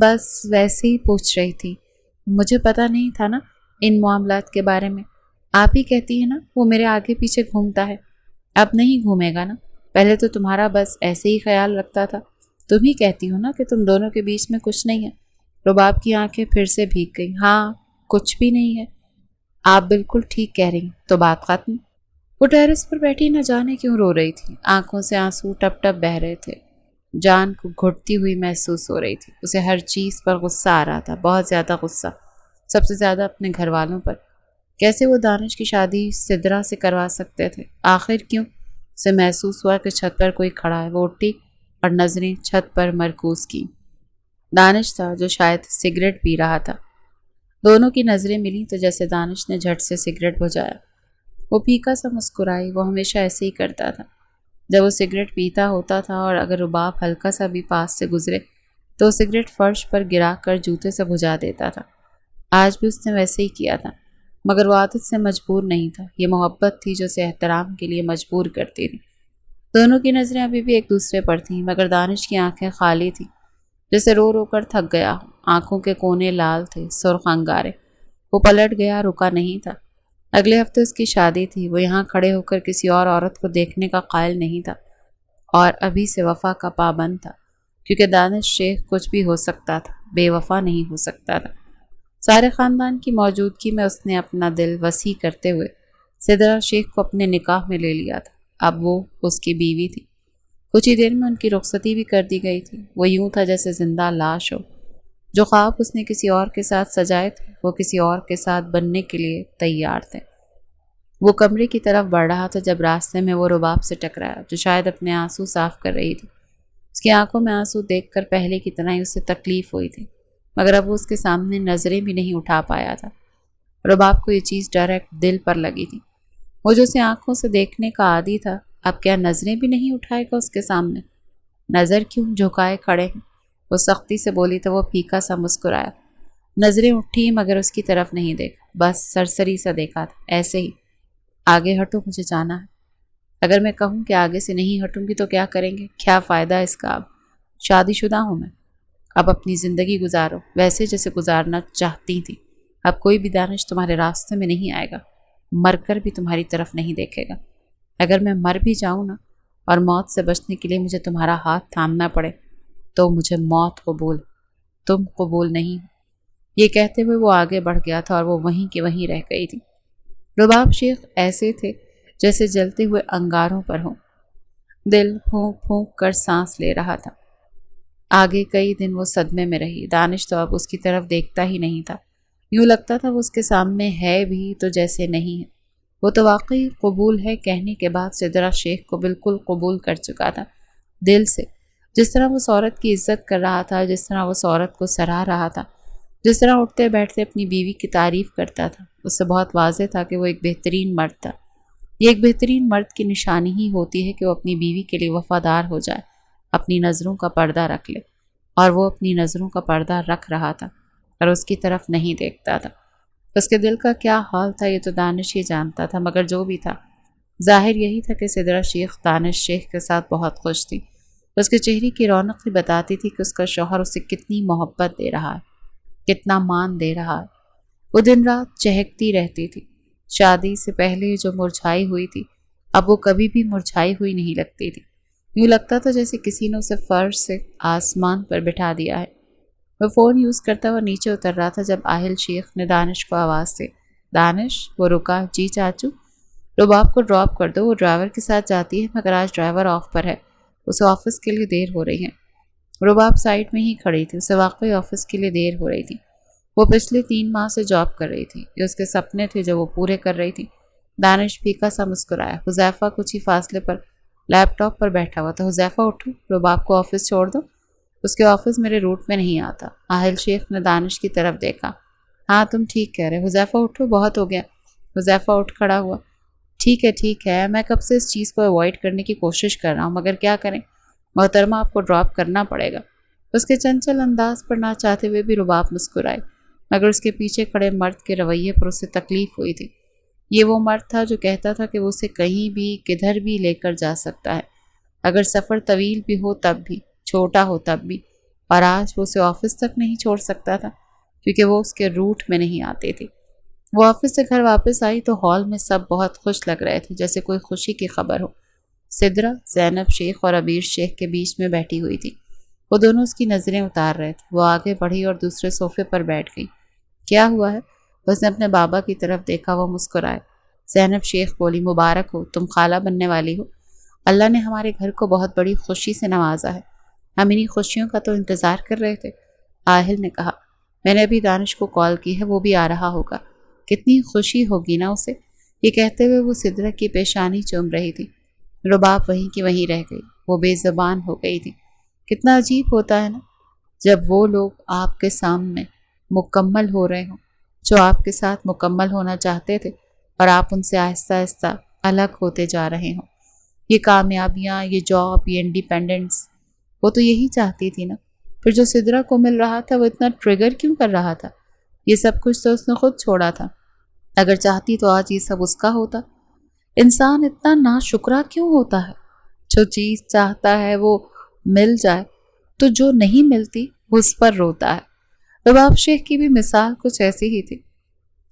بس ویسے ہی پوچھ رہی تھی، مجھے پتا نہیں تھا نا ان معاملات کے بارے میں۔ آپ ہی کہتی ہیں نا وہ میرے آگے پیچھے گھومتا ہے، اب نہیں گھومے گا نا؟ پہلے تو تمہارا بس ایسے ہی خیال رکھتا تھا، تم ہی کہتی ہو نا کہ تم دونوں کے بیچ میں کچھ نہیں ہے۔ رباب کی آنکھیں پھر سے بھیگ گئیں۔ ہاں، کچھ بھی نہیں ہے، آپ بالکل ٹھیک کہہ رہی ہیں، تو بات ختم۔ وہ ٹیرس پر بیٹھی نہ جانے کیوں رو رہی تھی، آنکھوں سے آنسو ٹپ ٹپ بہہ رہے تھے، جان کو گھٹتی ہوئی محسوس ہو رہی تھی۔ اسے ہر چیز پر غصہ آ رہا تھا، بہت زیادہ غصہ، سب سے زیادہ اپنے گھر والوں پر۔ کیسے وہ دانش کی شادی سدرا سے کروا سکتے تھے؟ آخر کیوں؟ اسے محسوس ہوا کہ چھت پر کوئی کھڑا ہے۔ وہ اٹھی اور نظریں چھت پر مرکوز کی۔ دانش تھا جو شاید سگریٹ پی رہا تھا۔ دونوں کی نظریں ملیں تو جیسے دانش نے جھٹ سے سگریٹ بجھایا۔ وہ پھیکا سا مسکرائی، وہ ہمیشہ ایسے ہی کرتا تھا جب وہ سگریٹ پیتا ہوتا تھا، اور اگر رباب ہلکا سا بھی پاس سے گزرے تو وہ سگریٹ فرش پر گرا کر جوتے سے بجھا دیتا تھا۔ آج بھی اس نے ویسے ہی کیا تھا، مگر وہ عادت سے مجبور نہیں تھا، یہ محبت تھی جو اسے احترام کے لیے مجبور کرتی تھی۔ دونوں کی نظریں ابھی بھی ایک دوسرے پر تھیں، مگر دانش کی آنکھیں خالی تھیں، جیسے رو رو کر تھک گیا ہو۔ آنکھوں کے کونے لال تھے، سرخ انگارے۔ وہ پلٹ گیا، رکا نہیں تھا۔ اگلے ہفتے اس کی شادی تھی، وہ یہاں کھڑے ہو کر کسی اور عورت کو دیکھنے کا قائل نہیں تھا، اور ابھی سے وفا کا پابند تھا، کیونکہ دانش شیخ کچھ بھی ہو سکتا تھا، بے وفا نہیں ہو سکتا تھا۔ سارے خاندان کی موجودگی میں اس نے اپنا دل وسیع کرتے ہوئے سدرا شیخ کو اپنے نکاح میں لے لیا تھا۔ اب وہ اس کی بیوی تھی۔ کچھ ہی دیر میں ان کی رخصتی بھی کر دی گئی تھی۔ وہ یوں تھا جیسے زندہ لاش ہو۔ جو خواب اس نے کسی اور کے ساتھ سجائے تھے وہ کسی اور کے ساتھ بننے کے لیے تیار تھے۔ وہ کمرے کی طرف بڑھ رہا تھا جب راستے میں وہ رباب سے ٹکرایا جو شاید اپنے آنسو صاف کر رہی تھی۔ اس کی آنکھوں میں آنسو دیکھ کر پہلے کی طرح ہی اسے تکلیف ہوئی تھی، مگر اب وہ اس کے سامنے نظریں بھی نہیں اٹھا پایا تھا۔ رباب کو یہ چیز ڈائریکٹ دل پر لگی تھی۔ وہ جو اسے آنکھوں سے دیکھنے کا عادی تھا، اب کیا نظریں بھی نہیں اٹھائے گا اس کے سامنے؟ نظر کیوں جھکائے کھڑے ہیں؟ وہ سختی سے بولی تو وہ پھیکا سا مسکرایا۔ نظریں اٹھی مگر اس کی طرف نہیں دیکھا، بس سرسری سا دیکھا تھا، ایسے ہی۔ آگے ہٹو، مجھے جانا ہے۔ اگر میں کہوں کہ آگے سے نہیں ہٹوں گی تو کیا کریں گے؟ کیا فائدہ اس کا؟ اب شادی شدہ ہوں میں، اب اپنی زندگی گزارو ویسے جیسے گزارنا چاہتی تھی۔ اب کوئی بھی دانش تمہارے راستے میں نہیں آئے گا، مر کر بھی تمہاری طرف نہیں دیکھے گا۔ اگر میں مر بھی جاؤں نا اور موت سے بچنے کے لیے مجھے تمہارا ہاتھ تھامنا پڑے تو مجھے موت قبول، تم قبول نہیں۔ یہ کہتے ہوئے وہ آگے بڑھ گیا تھا اور وہ وہیں کے وہیں رہ گئی تھی۔ رباب شیخ ایسے تھے جیسے جلتے ہوئے انگاروں پر ہوں۔ دل پھونک پھونک کر سانس لے رہا تھا۔ آگے کئی دن وہ صدمے میں رہی۔ دانش تو اب اس کی طرف دیکھتا ہی نہیں تھا، یوں لگتا تھا وہ اس کے سامنے ہے بھی تو جیسے نہیں ہے۔ وہ تو واقعی قبول ہے کہنے کے بعد سدرا شیخ کو بالکل قبول کر چکا تھا، دل سے۔ جس طرح وہ اس عورت کی عزت کر رہا تھا، جس طرح وہ اس عورت کو سراہ رہا تھا، جس طرح اٹھتے بیٹھتے اپنی بیوی کی تعریف کرتا تھا، اس سے بہت واضح تھا کہ وہ ایک بہترین مرد تھا۔ یہ ایک بہترین مرد کی نشانی ہی ہوتی ہے کہ وہ اپنی بیوی کے لیے وفادار ہو جائے، اپنی نظروں کا پردہ رکھ لے، اور وہ اپنی نظروں کا پردہ رکھ رہا تھا اور اس کی طرف نہیں دیکھتا تھا۔ اس کے دل کا کیا حال تھا یہ تو دانش ہی جانتا تھا، مگر جو بھی تھا ظاہر یہی تھا کہ سدرا شیخ دانش شیخ کے ساتھ بہت خوش تھی۔ اس کے چہرے کی رونق ہی بتاتی تھی کہ اس کا شوہر اسے کتنی محبت دے رہا ہے، کتنا مان دے رہا ہے۔ وہ دن رات چہکتی رہتی تھی۔ شادی سے پہلے جو مرجھائی ہوئی تھی اب وہ کبھی بھی مرجھائی ہوئی نہیں لگتی تھی، یوں لگتا تھا جیسے کسی نے اسے فرش سے آسمان پر بٹھا دیا ہے۔ وہ فون یوز کرتا ہوا نیچے اتر رہا تھا جب آہل شیخ نے دانش کو آواز دی۔ دانش، وہ رکا۔ جی چاچو؟ رباب کو ڈراپ کر دو، وہ ڈرائیور کے ساتھ جاتی ہے مگر آج ڈرائیور آف پر ہے، اسے آفس کے لیے دیر ہو رہی ہے۔ رباب سائٹ میں ہی کھڑی تھی، اسے واقعی آفس کے لیے دیر ہو رہی تھی۔ وہ پچھلے 3 ماہ سے جاب کر رہی تھی، یہ اس کے سپنے تھے جو وہ پورے کر رہی تھی۔ دانش پھیکا سا مسکرایا۔ حذیفہ کچھ ہی فاصلے پر لیپ ٹاپ پر بیٹھا ہوا تھا۔ حذیفہ اٹھو، رباب کو آفس چھوڑ دو، اس کے آفس میرے روٹ میں نہیں آتا۔ آہل شیخ نے دانش کی طرف دیکھا۔ ہاں تم ٹھیک کہہ رہے، حذیفہ اٹھو، بہت ہو گیا۔ حذیفہ اٹھ کھڑا ہوا۔ ٹھیک ہے، میں کب سے اس چیز کو اوائڈ کرنے کی کوشش کر رہا ہوں مگر کیا کریں، محترمہ آپ کو ڈراپ کرنا پڑے گا۔ اس کے چنچل انداز پر نہ چاہتے ہوئے بھی رباب مسکرائی، مگر اس کے پیچھے کھڑے مرد کے رویے پر اسے تکلیف ہوئی تھی۔ یہ وہ مرد تھا جو کہتا تھا کہ وہ اسے کہیں بھی کدھر بھی لے کر جا سکتا ہے، اگر سفر طویل بھی ہو تب بھی، چھوٹا ہو تب بھی، اور آج وہ اسے آفس تک نہیں چھوڑ سکتا تھا کیونکہ وہ اس کے روٹ میں نہیں آتے تھے۔ وہ آفس سے گھر واپس آئی تو ہال میں سب بہت خوش لگ رہے تھے، جیسے کوئی خوشی کی خبر ہو۔ سدرا، زینب شیخ اور عبیر شیخ کے بیچ میں بیٹھی ہوئی تھی۔ وہ دونوں اس کی نظریں اتار رہے تھے۔ وہ آگے بڑھی اور دوسرے صوفے پر بیٹھ گئی۔ کیا ہوا ہے؟ اس نے اپنے بابا کی طرف دیکھا، وہ مسکرائے۔ زینب شیخ بولی، مبارک ہو، تم خالہ بننے والی ہو۔ اللہ نے ہمارے گھر کو بہت بڑی خوشی سے نوازا ہے، ہم انہی خوشیوں کا تو انتظار کر رہے تھے۔ آہل نے کہا، میں نے ابھی دانش کو کال کی ہے، وہ بھی آ رہا ہوگا، کتنی خوشی ہوگی نا اسے۔ یہ کہتے ہوئے وہ سدرا کی پیشانی چوم رہی تھی۔ رباب وہیں کی وہیں رہ گئی، وہ بے زبان ہو گئی تھی۔ کتنا عجیب ہوتا ہے نا جب وہ لوگ آپ کے سامنے مکمل ہو رہے ہوں جو آپ کے ساتھ مکمل ہونا چاہتے تھے اور آپ ان سے آہستہ آہستہ الگ ہوتے جا رہے ہوں۔ یہ کامیابیاں، یہ جاب، یہ انڈیپینڈنس، وہ تو یہی چاہتی تھی نا۔ پھر جو سدرا کو مل رہا تھا وہ اتنا ٹریگر کیوں کر رہا تھا؟ یہ سب کچھ تو اس نے خود چھوڑا تھا، اگر چاہتی تو آج یہ سب اس کا ہوتا۔ انسان اتنا ناشکرا کیوں ہوتا ہے؟ جو چیز چاہتا ہے وہ مل جائے تو جو نہیں ملتی اس پر روتا ہے۔ رباب شیخ کی بھی مثال کچھ ایسی ہی تھی۔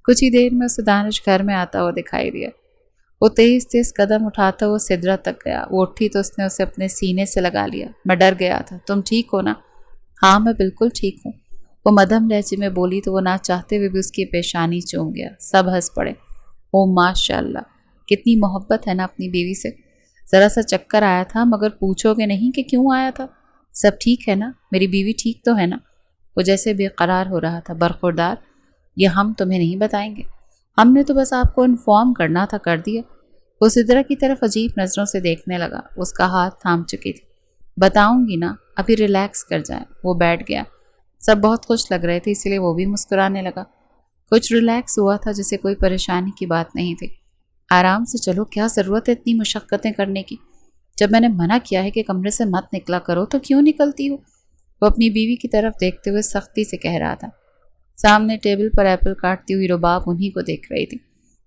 کچھ ہی دیر میں اسے دانش گھر میں آتا ہوا دکھائی دیا۔ وہ تیز تیز قدم اٹھاتا ہوا سدرا تک گیا۔ وہ اٹھی تو اس نے اسے اپنے سینے سے لگا لیا۔ میں ڈر گیا تھا، تم ٹھیک ہو نا؟ ہاں میں بالکل ٹھیک ہوں، وہ مدھم لہجے میں بولی تو وہ نہ چاہتے ہوئے بھی اس کی پیشانی چوم گیا۔ سب ہنس پڑے۔ او ماشاء اللہ، کتنی محبت ہے نا اپنی بیوی سے۔ ذرا سا چکر آیا تھا مگر پوچھو گے نہیں کہ کیوں آیا تھا؟ سب ٹھیک ہے نا؟ میری بیوی ٹھیک تو ہے نا؟ وہ جیسے بے قرار ہو رہا تھا۔ برخوردار، یہ ہم تمہیں نہیں بتائیں گے۔ ہم نے تو بس آپ کو انفارم کرنا تھا، کر دیا۔ وہ سدرا کی طرف عجیب نظروں سے دیکھنے لگا، اس کا ہاتھ تھام چکی تھی۔ بتاؤں گی نا، ابھی ریلیکس کر جائیں۔ وہ بیٹھ گیا۔ سب بہت خوش لگ رہے تھے، اسی لیے وہ بھی مسکرانے لگا۔ کچھ ریلیکس ہوا تھا، جیسے کوئی پریشانی کی بات نہیں تھی۔ آرام سے چلو، کیا ضرورت ہے اتنی مشقتیں کرنے کی؟ جب میں نے منع کیا ہے کہ کمرے سے مت نکلا کرو تو کیوں نکلتی ہو؟ وہ اپنی بیوی کی طرف دیکھتے ہوئے سختی سے کہہ رہا تھا۔ سامنے ٹیبل پر ایپل کاٹتی ہوئی رباب انہی کو دیکھ رہی تھی۔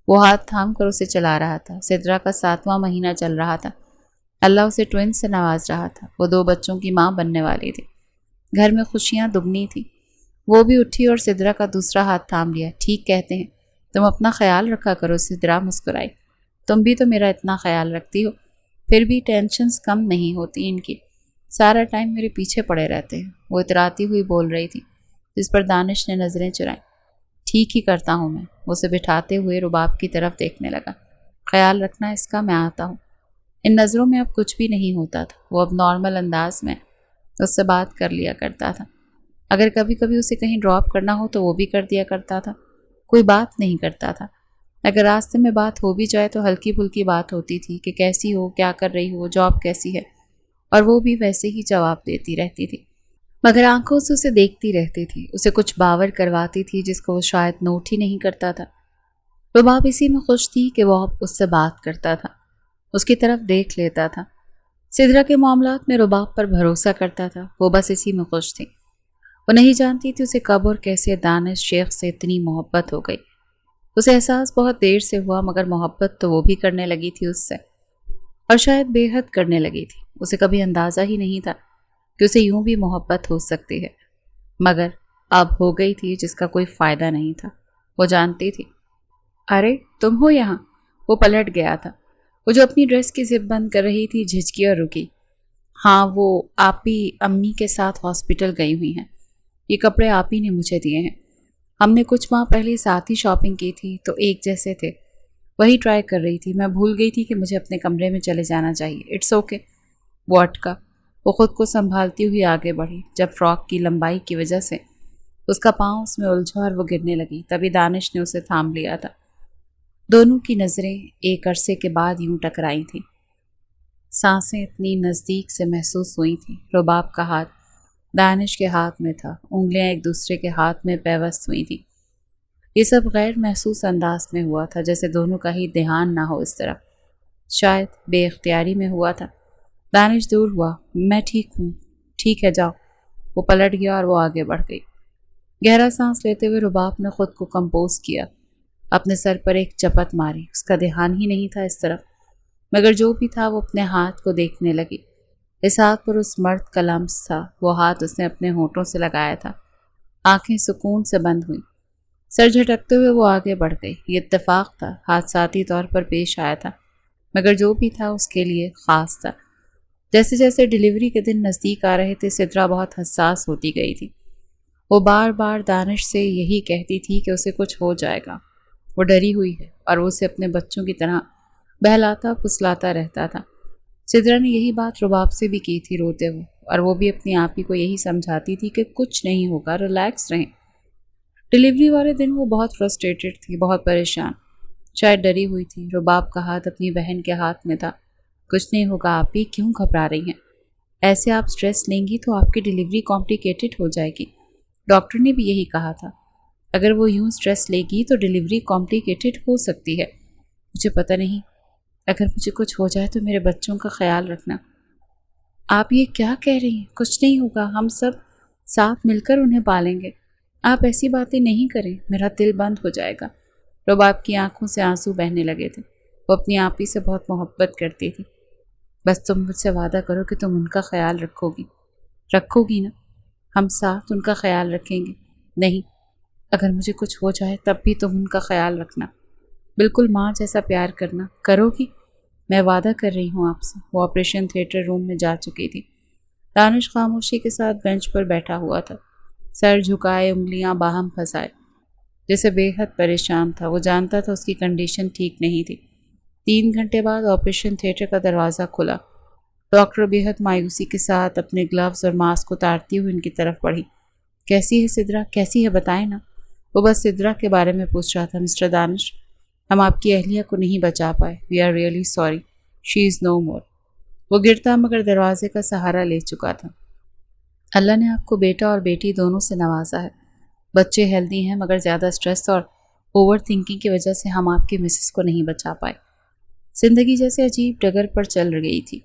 وہ ہاتھ تھام کر اسے چلا رہا تھا۔ سدرا کا 7واں مہینہ چل رہا تھا۔ اللہ اسے ٹوئن سے نواز رہا تھا۔ وہ 2 بچوں کی ماں بننے والی تھی۔ گھر میں خوشیاں دگنی تھی۔ وہ بھی اٹھی اور سدرا کا دوسرا ہاتھ تھام لیا۔ ٹھیک کہتے ہیں، تم اپنا خیال رکھا کرو۔ سدرا مسکرائی۔ تم بھی تو میرا اتنا خیال رکھتی ہو، پھر بھی ٹینشنز کم نہیں ہوتی ان کی۔ سارا ٹائم میرے پیچھے پڑے رہتے ہیں۔ وہ اتراتی ہوئی بول رہی تھی، جس پر دانش نے نظریں چرائیں۔ ٹھیک ہی کرتا ہوں میں۔ اسے بٹھاتے ہوئے رباب کی طرف دیکھنے لگا۔ خیال رکھنا اس کا، میں آتا ہوں۔ ان نظروں میں اب کچھ بھی نہیں ہوتا تھا۔ وہ اب نارمل انداز میں اس سے بات کر لیا کرتا تھا۔ اگر کبھی کبھی اسے کہیں ڈراپ کرنا ہو تو وہ بھی کر دیا کرتا تھا۔ کوئی بات نہیں کرتا تھا۔ اگر راستے میں بات ہو بھی جائے تو ہلکی پھلکی بات ہوتی تھی کہ کیسی ہو، کیا کر رہی ہو، جاب کیسی ہے، اور وہ بھی ویسے ہی جواب دیتی رہتی تھی، مگر آنکھوں سے اسے دیکھتی رہتی تھی۔ اسے کچھ باور کرواتی تھی جس کو وہ شاید نوٹ ہی نہیں کرتا تھا۔ رباب اسی میں خوش تھی کہ وہ اب اس سے بات کرتا تھا، اس کی طرف دیکھ لیتا تھا۔ سدرا کے معاملات میں رباب پر بھروسہ کرتا تھا۔ وہ بس اسی میں خوش تھی۔ وہ نہیں جانتی تھی اسے کب اور کیسے دانش شیخ سے اتنی محبت ہو گئی۔ اسے احساس بہت دیر سے ہوا، مگر محبت تو وہ بھی کرنے لگی تھی اس سے، اور شاید بے حد کرنے لگی تھی۔ اسے کبھی اندازہ ہی نہیں تھا کہ اسے یوں بھی محبت ہو سکتی ہے، مگر اب ہو گئی تھی جس کا کوئی فائدہ نہیں تھا۔ وہ جانتی تھی۔ ارے تم ہو یہاں؟ وہ پلٹ گیا تھا۔ وہ جو اپنی ڈریس کی زپ بند کر رہی تھی جھجکی اور رکی۔ ہاں، وہ آپی امی کے ساتھ ہاسپٹل گئی ہوئی ہیں۔ یہ کپڑے آپی نے مجھے دیے ہیں۔ ہم نے کچھ ماہ پہلے ساتھ ہی شاپنگ کی تھی تو ایک جیسے تھے، وہی ٹرائی کر رہی تھی۔ میں بھول گئی تھی کہ مجھے اپنے کمرے میں چلے جانا چاہیے۔ It's okay. وہ اٹکا۔ وہ خود کو سنبھالتی ہوئی آگے بڑھی۔ جب فراک کی لمبائی کی وجہ سے اس کا پاؤں اس میں الجھا اور وہ گرنے لگی، تبھی دانش نے اسے تھام لیا تھا۔ دونوں کی نظریں ایک عرصے کے بعد یوں ٹکرائی تھیں۔ سانسیں اتنی نزدیک سے محسوس ہوئی تھیں۔ رباب کا ہاتھ دانش کے ہاتھ میں تھا، انگلیاں ایک دوسرے کے ہاتھ میں پیوست ہوئی تھیں۔ یہ سب غیر محسوس انداز میں ہوا تھا، جیسے دونوں کا ہی دھیان نہ ہو اس طرف، شاید بے اختیاری میں ہوا تھا۔ دانش دور ہوا۔ میں ٹھیک ہوں۔ ٹھیک ہے، جاؤ۔ وہ پلٹ گیا اور وہ آگے بڑھ گئی۔ گہرا سانس لیتے ہوئے رباب نے خود کو کمپوز کیا، اپنے سر پر ایک چپت ماری۔ اس کا دھیان ہی نہیں تھا اس طرف، مگر جو بھی تھا وہ اپنے ہاتھ کو دیکھنے لگی۔ اس ہاتھ پر اس مرد کا لمس تھا۔ وہ ہاتھ اس نے اپنے ہونٹوں سے لگایا تھا۔ آنکھیں سکون سے بند ہوئیں۔ سر جھٹکتے ہوئے وہ آگے بڑھ گئی۔ یہ اتفاق تھا، حادثاتی طور پر پیش آیا تھا، مگر جو بھی تھا اس کے لیے خاص تھا۔ جیسے جیسے ڈیلیوری کے دن نزدیک آ رہے تھے، سدرا بہت حساس ہوتی گئی تھی۔ وہ بار بار دانش سے یہی کہتی تھی کہ اسے کچھ ہو جائے گا، وہ ڈری ہوئی ہے، اور وہ اسے اپنے بچوں کی طرح بہلاتا پھسلاتا رہتا تھا۔ سدرا نے یہی بات رباب سے بھی کی تھی روتے ہوئے، اور وہ بھی اپنی آپ ہی کو یہی سمجھاتی تھی کہ کچھ نہیں ہوگا، ریلیکس رہیں۔ ڈیلیوری والے دن وہ بہت فرسٹریٹڈ تھی، بہت پریشان، شاید ڈری ہوئی تھی۔ رباب کا ہاتھ اپنی بہن کے ہاتھ میں تھا۔ کچھ نہیں ہوگا آپی، کیوں گھبرا رہی ہیں؟ ایسے آپ سٹریس لیں گی تو آپ کی ڈیلیوری کمپلیکیٹڈ ہو جائے گی۔ ڈاکٹر نے بھی یہی کہا تھا، اگر وہ یوں سٹریس لے گی تو ڈیلیوری کمپلیکیٹڈ ہو سکتی ہے۔ مجھے پتہ نہیں، اگر مجھے کچھ ہو جائے تو میرے بچوں کا خیال رکھنا۔ آپ یہ کیا کہہ رہی ہیں؟ کچھ نہیں ہوگا، ہم سب ساتھ مل کر انہیں پالیں گے۔ آپ ایسی باتیں نہیں کریں، میرا دل بند ہو جائے گا۔ رباب کی آنکھوں سے آنسو بہنے لگے تھے۔ وہ اپنی آپی سے بہت محبت کرتی تھی۔ بس تم مجھ سے وعدہ کرو کہ تم ان کا خیال رکھو گی نا؟ ہم ساتھ ان کا خیال رکھیں گے۔ نہیں، اگر مجھے کچھ ہو جائے تب بھی تم ان کا خیال رکھنا، بالکل ماں جیسا پیار کرنا۔ کرو گی؟ میں وعدہ کر رہی ہوں آپ سے۔ وہ آپریشن تھیٹر روم میں جا چکی تھی۔ دانش خاموشی کے ساتھ بینچ پر بیٹھا ہوا تھا، سر جھکائے، انگلیاں باہم پھنسائے، جیسے بے حد پریشان تھا۔ وہ جانتا تھا اس کی کنڈیشن ٹھیک نہیں تھی۔ 3 گھنٹے بعد آپریشن تھیٹر کا دروازہ کھلا۔ ڈاکٹر بے حد مایوسی کے ساتھ اپنے گلوز اور ماسک اتارتی ہوئی ان کی طرف بڑھی۔ کیسی ہے سدرا؟ کیسی ہے؟ بتائیں نا۔ وہ بس سدرا کے بارے میں پوچھ رہا تھا۔ مسٹر دانش، ہم آپ کی اہلیہ کو نہیں بچا پائے، وی آر ریئلی سوری، شی از نو مور۔ وہ گرتا مگر دروازے کا سہارا لے چکا تھا۔ اللہ نے آپ کو بیٹا اور بیٹی دونوں سے نوازا ہے۔ بچے ہیلدی ہیں مگر زیادہ سٹریس اور اوور تھنکنگ کی وجہ سے ہم آپ کی مسز کو نہیں بچا پائے۔ زندگی جیسے عجیب ڈگر پر چل گئی تھی۔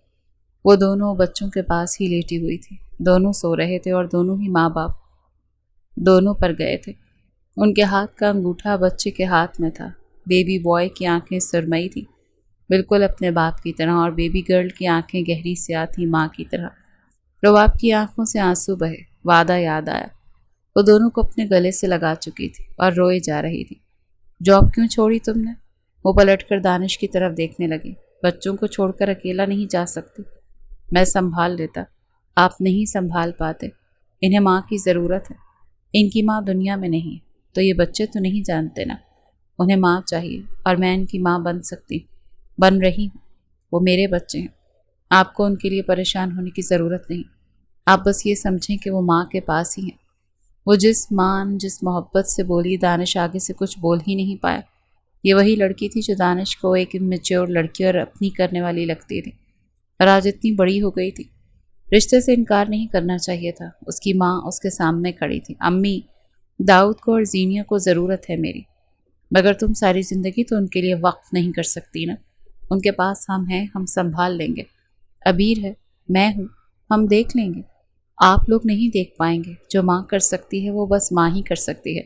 وہ دونوں بچوں کے پاس ہی لیٹی ہوئی تھی، دونوں سو رہے تھے اور دونوں ہی ماں باپ دونوں پر گئے تھے۔ ان کے ہاتھ کا انگوٹھا بچے کے ہاتھ میں تھا۔ بیبی بوائے کی آنکھیں سرمئی تھیں، بالکل اپنے باپ کی طرح، اور بیبی گرل کی آنکھیں گہری سیاہ تھیں، ماں کی طرح۔ رباب کی آنکھوں سے آنسو بہے، وعدہ یاد آیا۔ وہ دونوں کو اپنے گلے سے لگا چکی تھی اور روئے جا رہی تھی۔ جاب کیوں چھوڑی تم نے؟ وہ پلٹ کر دانش کی طرف دیکھنے لگی۔ بچوں کو چھوڑ کر اکیلا نہیں جا سکتی، میں سنبھال لیتا۔ آپ نہیں سنبھال پاتے، انہیں ماں کی ضرورت ہے۔ ان کی ماں دنیا میں نہیں، تو یہ بچے تو نہیں جانتے نا، انہیں ماں چاہیے، اور میں ان کی ماں بن سکتی، بن رہی ہوں۔ وہ میرے بچے ہیں، آپ کو ان کے لیے پریشان ہونے کی ضرورت نہیں۔ آپ بس یہ سمجھیں کہ وہ ماں کے پاس ہی ہیں۔ وہ جس محبت سے بولی، دانش آگے سے کچھ بول ہی نہیں پایا۔ یہ وہی لڑکی تھی جو دانش کو ایک میچور لڑکی اور اپنی کرنے والی لگتی تھی، اور آج اتنی بڑی ہو گئی تھی۔ رشتے سے انکار نہیں کرنا چاہیے تھا۔ اس کی ماں اس کے سامنے کھڑی تھی۔ امی، داؤد کو اور زینیا کو ضرورت ہے میری، مگر تم ساری زندگی تو ان کے لیے وقف نہیں کر سکتی نا۔ ان کے پاس ہم ہیں، ہم سنبھال لیں گے۔ ابیر ہے، میں ہوں، ہم دیکھ لیں گے۔ آپ لوگ نہیں دیکھ پائیں گے۔ جو ماں کر سکتی ہے وہ بس ماں ہی کر سکتی ہے۔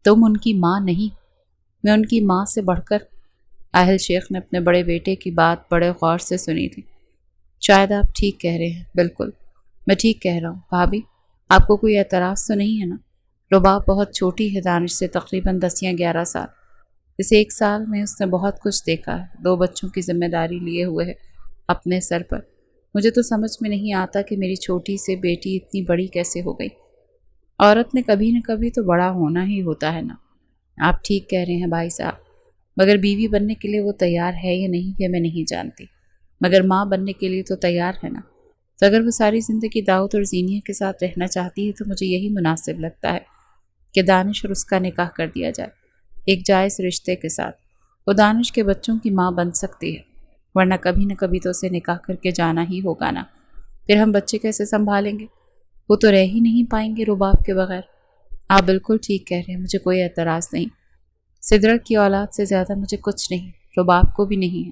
تم ان کی ماں نہیں، میں ان کی ماں سے بڑھ کر۔ اہل شیخ نے اپنے بڑے بیٹے کی بات بڑے غور سے سنی تھی۔ شاید آپ ٹھیک کہہ رہے ہیں، بالکل میں ٹھیک کہہ رہا ہوں۔ بھابھی، آپ کو کوئی اعتراض تو نہیں ہے نا؟ رباب بہت چھوٹی ہے دانش سے، تقریباً 10 یا 11 سال۔ اس 1 سال میں اس نے بہت کچھ دیکھا ہے، 2 بچوں کی ذمہ داری لیے ہوئے ہے اپنے سر پر۔ مجھے تو سمجھ میں نہیں آتا کہ میری چھوٹی سے بیٹی اتنی بڑی کیسے ہو گئی۔ عورت نے کبھی نہ کبھی تو بڑا ہونا ہی ہوتا ہے نا۔ آپ ٹھیک کہہ رہے ہیں بھائی صاحب، مگر بیوی بننے کے لیے وہ تیار ہے یا نہیں یہ میں نہیں جانتی، مگر ماں بننے کے لیے تو تیار ہے نا۔ تو اگر وہ ساری زندگی داؤد اور زینیا کے ساتھ رہنا چاہتی ہے تو مجھے یہی مناسب لگتا ہے کہ دانش اور اس کا نکاح کر دیا جائے، ایک جائز رشتے کے ساتھ۔ وہ دانش کے بچوں کی ماں بن سکتی ہے، ورنہ کبھی نہ کبھی تو اسے نکاح کر کے جانا ہی ہوگا نا۔ پھر ہم بچے کیسے سنبھالیں گے؟ وہ تو رہ ہی نہیں پائیں گے رباب کے بغیر۔ آپ بالکل ٹھیک کہہ رہے ہیں، مجھے کوئی اعتراض نہیں۔ سدرا کی اولاد سے زیادہ مجھے کچھ نہیں، رباب کو بھی نہیں ہے۔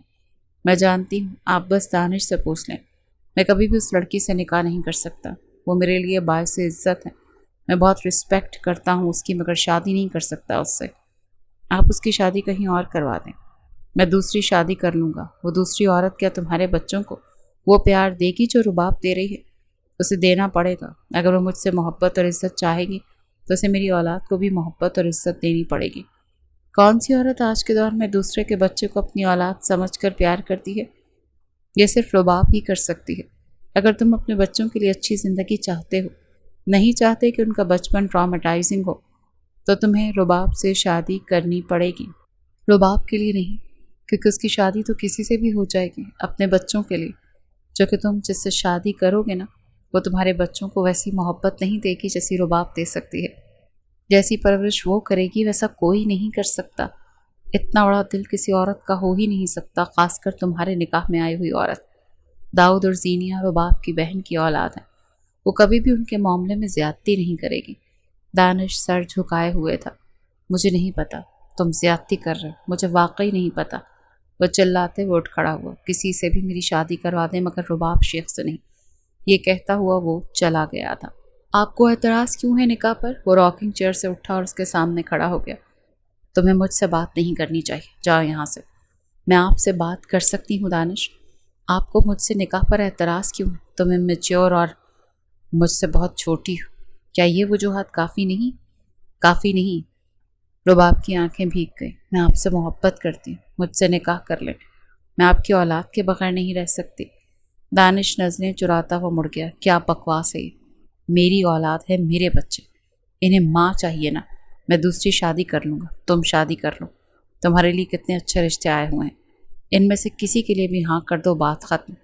میں جانتی ہوں، آپ بس دانش سے پوچھ لیں۔ میں کبھی بھی اس لڑکی سے نکاح نہیں کر سکتا، وہ میرے لیے باعث عزت ہے، میں بہت رسپیکٹ کرتا ہوں اس کی، مگر شادی نہیں کر سکتا اس سے۔ آپ اس کی شادی کہیں اور کروا دیں، میں دوسری شادی کر لوں گا۔ وہ دوسری عورت کیا تمہارے بچوں کو وہ پیار دے گی جو رباب دے رہی ہے؟ اسے دینا پڑے گا۔ اگر وہ مجھ سے محبت اور عزت چاہے گی تو اسے میری اولاد کو بھی محبت اور عزت دینی پڑے گی۔ کون سی عورت آج کے دور میں دوسرے کے بچے کو اپنی اولاد سمجھ کر پیار کرتی ہے؟ یہ صرف رباب ہی کر سکتی ہے۔ اگر تم اپنے بچوں کے لیے اچھی زندگی چاہتے ہو، نہیں چاہتے کہ ان کا بچپن ٹرامیٹائزنگ ہو، تو تمہیں رباب سے شادی کرنی پڑے گی۔ رباب کے لیے نہیں، کیونکہ اس کی شادی تو کسی سے بھی ہو جائے گی، اپنے بچوں کے لیے، جو کہ تم جس سے شادی کرو گے نا، وہ تمہارے بچوں کو ویسی محبت نہیں دے گی جیسی رباب دے سکتی ہے۔ جیسی پرورش وہ کرے گی ویسا کوئی نہیں کر سکتا۔ اتنا بڑا دل کسی عورت کا ہو ہی نہیں سکتا، خاص کر تمہارے نکاح میں آئی ہوئی عورت۔ داؤد اور زینیا رباب کی بہن کی اولاد ہیں، وہ کبھی بھی ان کے معاملے میں زیادتی نہیں کرے گی۔ دانش سر جھکائے ہوئے تھا۔ مجھے نہیں پتا، تم زیادتی کر رہے ہو، مجھے واقعی نہیں پتا۔ وہ چلاتے ہوئے اٹھ کھڑا ہوا۔ کسی سے بھی میری شادی کروا دیں مگر رباب شیخ سے نہیں، یہ کہتا ہوا وہ چلا گیا تھا۔ آپ کو اعتراض کیوں ہے نکاح پر؟ وہ راکنگ چیئر سے اٹھا اور اس کے سامنے کھڑا ہو گیا۔ تمہیں مجھ سے بات نہیں کرنی چاہیے، جاؤ یہاں سے۔ میں آپ سے بات کر سکتی ہوں دانش، آپ کو مجھ سے نکاح پر اعتراض کیوں ہے؟ تمہیں میچور اور مجھ سے بہت چھوٹی ہو، کیا یہ وجوہات کافی نہیں؟ کافی نہیں۔ رباب کی آنکھیں بھیگ گئی۔ میں آپ سے محبت کرتی ہوں، مجھ سے نکاح کر لیں، میں آپ کی اولاد کے بغیر نہیں رہ سکتی۔ دانش نظریں چراتا ہوا مڑ گیا۔ کیا بکواس ہے یہ؟ میری اولاد ہے، میرے بچے، انہیں ماں چاہیے نا۔ میں دوسری شادی کر لوں گا، تم شادی کر لو، تمہارے لیے کتنے اچھے رشتے آئے ہوئے ہیں، ان میں سے کسی کے لیے بھی ہاں کر دو، بات ختم۔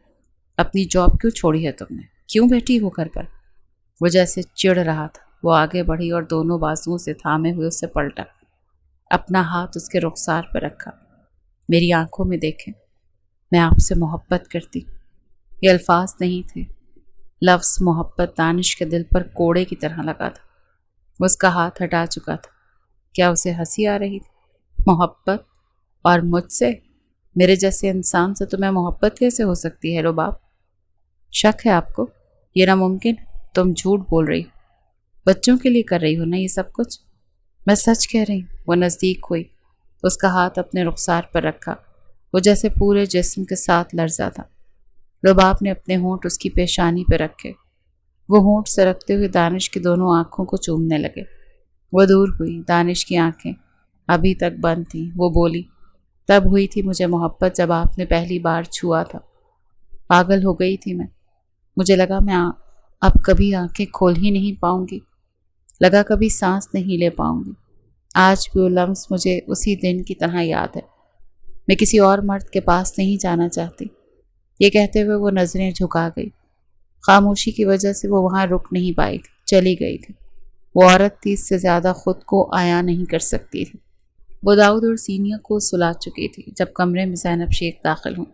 اپنی جاب کیوں چھوڑی ہے تم نے؟ کیوں بیٹھی ہو گھر پر؟ وہ جیسے چڑ رہا تھا۔ وہ آگے بڑھی اور دونوں بازوؤں سے تھامے ہوئے اسے پلٹا، اپنا ہاتھ اس کے رخسار پر رکھا۔ میری آنکھوں میں دیکھیں، میں آپ سے محبت کرتی۔ یہ الفاظ نہیں تھے، لفظ محبت دانش کے دل پر کوڑے کی طرح لگا تھا۔ وہ اس کا ہاتھ ہٹا چکا تھا۔ کیا اسے ہنسی آ رہی تھی؟ محبت؟ اور مجھ سے؟ میرے جیسے انسان سے تمہیں محبت کیسے ہو سکتی ہے رباب؟ شک ہے آپ کو؟ یہ ناممکن۔ تم جھوٹ بول رہی ہو، بچوں کے لیے کر رہی ہو نا یہ سب کچھ؟ میں سچ کہہ رہی ہوں۔ وہ نزدیک ہوئی، اس کا ہاتھ اپنے رخسار پر رکھا، وہ جیسے پورے جسم کے ساتھ لرزا تھا۔ رباب نے اپنے ہونٹ اس کی پیشانی پہ رکھے، وہ ہونٹ سے رکھتے ہوئے دانش کی دونوں آنکھوں کو چومنے لگے۔ وہ دور ہوئی، دانش کی آنکھیں ابھی تک بند تھیں۔ وہ بولی، تب ہوئی تھی مجھے محبت جب آپ نے پہلی بار چھوا تھا۔ پاگل ہو گئی تھی میں، مجھے لگا میں اب کبھی آنکھیں کھول ہی نہیں پاؤں گی، لگا کبھی سانس نہیں لے پاؤں گی۔ آج بھی وہ لمس مجھے اسی دن کی طرح یاد ہے۔ میں کسی اور مرد کے پاس نہیں جانا چاہتی۔ یہ کہتے ہوئے وہ نظریں جھکا گئی۔ خاموشی کی وجہ سے وہ وہاں رک نہیں پائی تھی، چلی گئی تھی۔ وہ عورت تھی، اس سے زیادہ خود کو عیاں نہیں کر سکتی تھی۔ وہ داؤد اور سینیا کو سلا چکی تھی جب کمرے میں زینب شیخ داخل ہوں۔